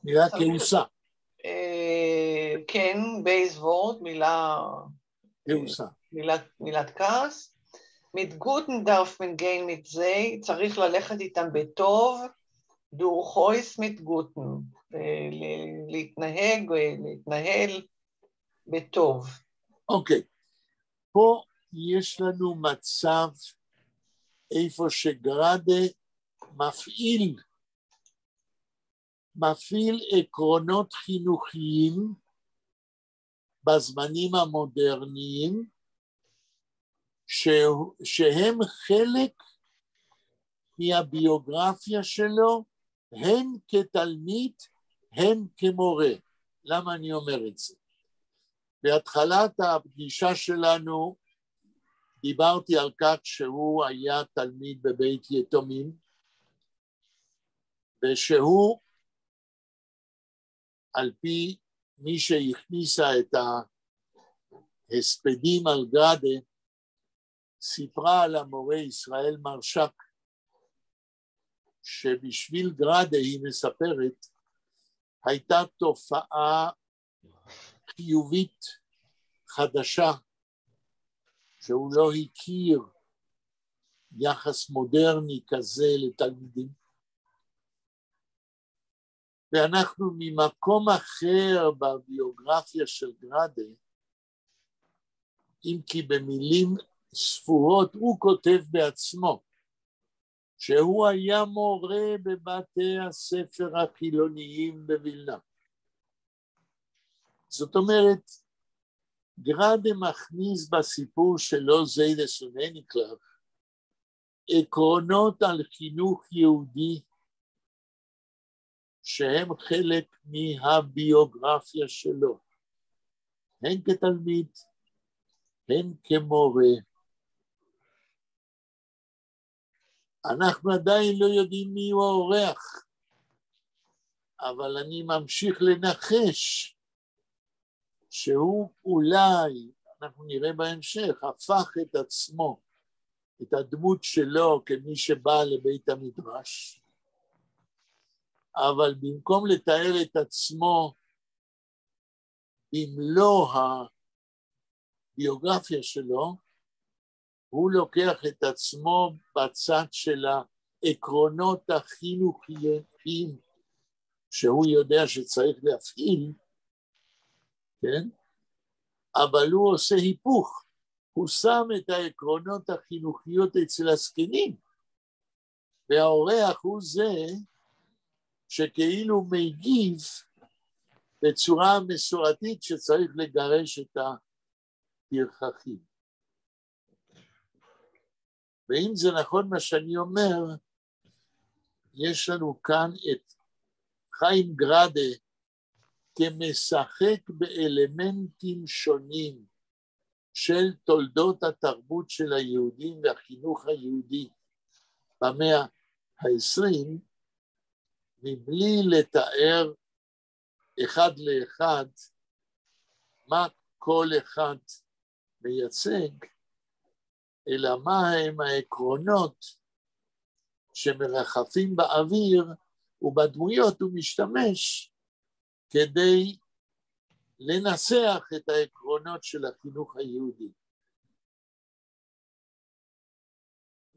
מילה כעוסה. כן, בייס-וורט, מילה... כעוסה. מילת כעס. mit guten darf man gehen mit זה, צריך ללכת איתם בטוב, durchaus mit guten, להתנהל בטוב. אוקיי, פה יש לנו מצב איפה שגראדה מפעיל עקרונות חינוכיים בזמנים המודרניים, שהם חלק מהביוגרפיה שלו, הן כתלמיד, הן כמורה. למה אני אומר את זה? בהתחלת הפגישה שלנו דיברתי על כך שהוא היה תלמיד בבית יתומים, ושהוא, על פי מי שהכניסה את ההספדים על גראדה, סיפרה על המורה ישראל מרשק, שבשביל גראדה היא מספרת, הייתה תופעה חיובית חדשה, שהוא לא הכיר יחס מודרני כזה לתלמידים. ואנחנו ממקום אחר בביוגרפיה של גראדה, אם כי במילים ספורות הוא כותב בעצמו, שהוא היה מורה בבתי הספר החילוניים בווילנה. זאת אומרת, גראדה מכניס בסיפור שלו זיידס ונניקלב עקרונות על חינוך יהודי שהם חלק מהביוגרפיה שלו, הן כתלמיד, הן כמורה. אנחנו עדיין לא יודעים מי הוא האורח, אבל אני ממשיך לנחש שהוא אולי, אנחנו נראה בהמשך, הפך את עצמו, את הדמות שלו כמי שבא לבית המדרש, אבל במקום לתאר את עצמו במלוא הביוגרפיה שלו, הוא לוקח את עצמו בצד של העקרונות החינוכיים שהוא יודע שצריך להפעיל, כן? אבל הוא עושה היפוך, הוא שם את העקרונות החינוכיות אצל הזקנים, והאורח הוא זה שכאילו מגיב בצורה מסורתית שצריך לגרש את הפרחחים. ואם זה נכון מה שאני אומר, יש לנו כאן את חיים גראדה כמשחק באלמנטים שונים של תולדות התרבות של היהודים והחינוך היהודי במאה ה-20, מבלי לתאר אחד לאחד מה כל אחד מייצג, אלא מה הם העקרונות שמרחפים באוויר, ובדמויות הוא משתמש כדי לנסח את העקרונות של החינוך היהודי.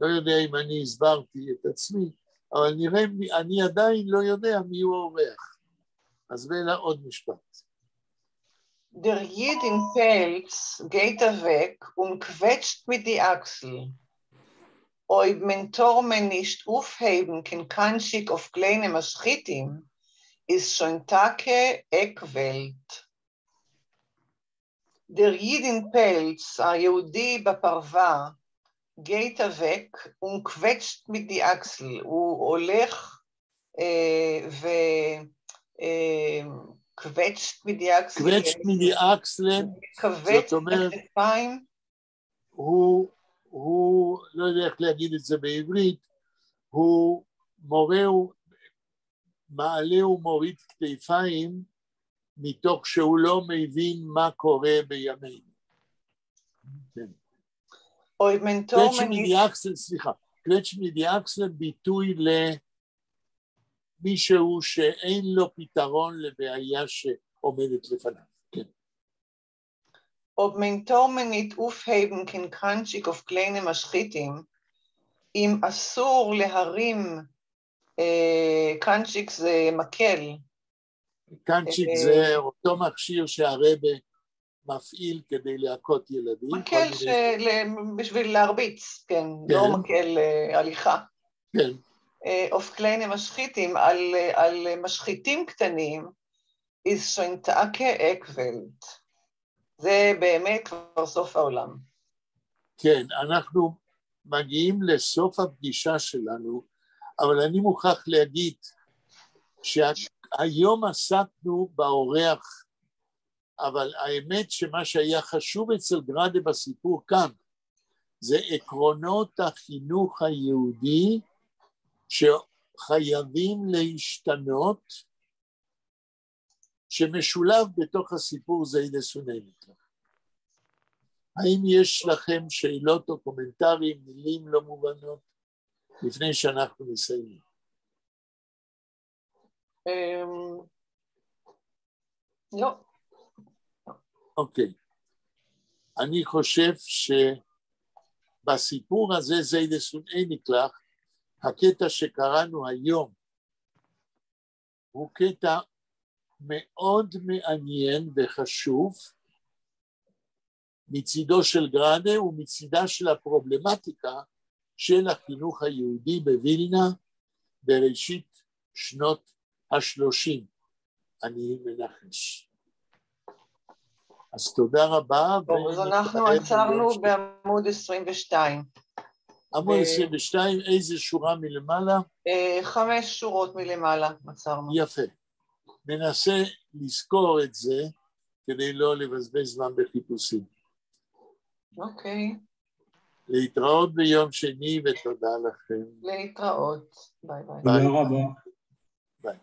לא יודע אם אני הסברתי את עצמי, אבל נראה, אני עדיין לא יודע מי הוא האורח. אז ואלה עוד משפט. Der Jid in Pelz geht weg und quetscht mit die Achsel. Ob Mentormen nicht aufheben kann Kanschik auf kleine Maschitim, ist schon Tage Eckwelt. Der Jid in Pelz, היהודי בפרווה, geht weg und quetscht mit die Achsel. הוא הולך קווצ'ט מדי אקסלן. קווצ'ט מדי אקסלן, זאת אומרת, הוא, לא יודע איך להגיד את זה בעברית, הוא מורה, מעלה ומוריד כתפיים, מתוך שהוא לא מבין מה קורה בימינו. קווצ'ט מדי אקסלן, סליחה, קווצ'ט מדי אקסלן ביטוי מישהו שאין לו פתרון לבעיה שעומדת לפניו. כן. Ob Mentormen nicht aufheben kann Kanschik auf kleine Maschitim, אם אסור להרים, קנצ'יק זה מקל. קנצ'יק זה אותו מכשיר שהרבא מפעיל כדי להכות ילדים. מקל בשביל להרביץ, כן, לא מקל הליכה. כן. auf kleine משחיתים, על משחיתים קטנים, ist schon Tage Eckwelt. זה באמת כבר סוף העולם. כן, אנחנו מגיעים לסוף הפגישה שלנו, אבל אני מוכרח להגיד שהיום עסקנו באורח, אבל האמת שמה שהיה חשוב אצל גראדה בסיפור כאן, זה עקרונות החינוך היהודי, שחייבים להשתנות, שמשולב בתוך הסיפור זיידס ונניקלב. האם יש לכם שאלות או קומנטרים, מילים לא מובנות, לפני שאנחנו מסיימים? לא. אוקיי. אני חושב שבסיפור הזה זיידס ונניקלב, הקטע שקראנו היום, הוא קטע מאוד מעניין וחשוב מצידו של גרנה ומצידה של הפרובלמטיקה של החינוך היהודי בווילנה בראשית שנות ה-30, אני מנחש. אז תודה רבה. טוב, אז אנחנו עצרנו בעמוד 22. עמוד 22, איזה שורה מלמעלה? 5 שורות מלמעלה עצרנו. יפה. ננסה לזכור את זה כדי לא לבזבז זמן בחיפושים. אוקיי. להתראות ביום שני ותודה לכם. להתראות. ביי ביי. תודה רבה. ביי.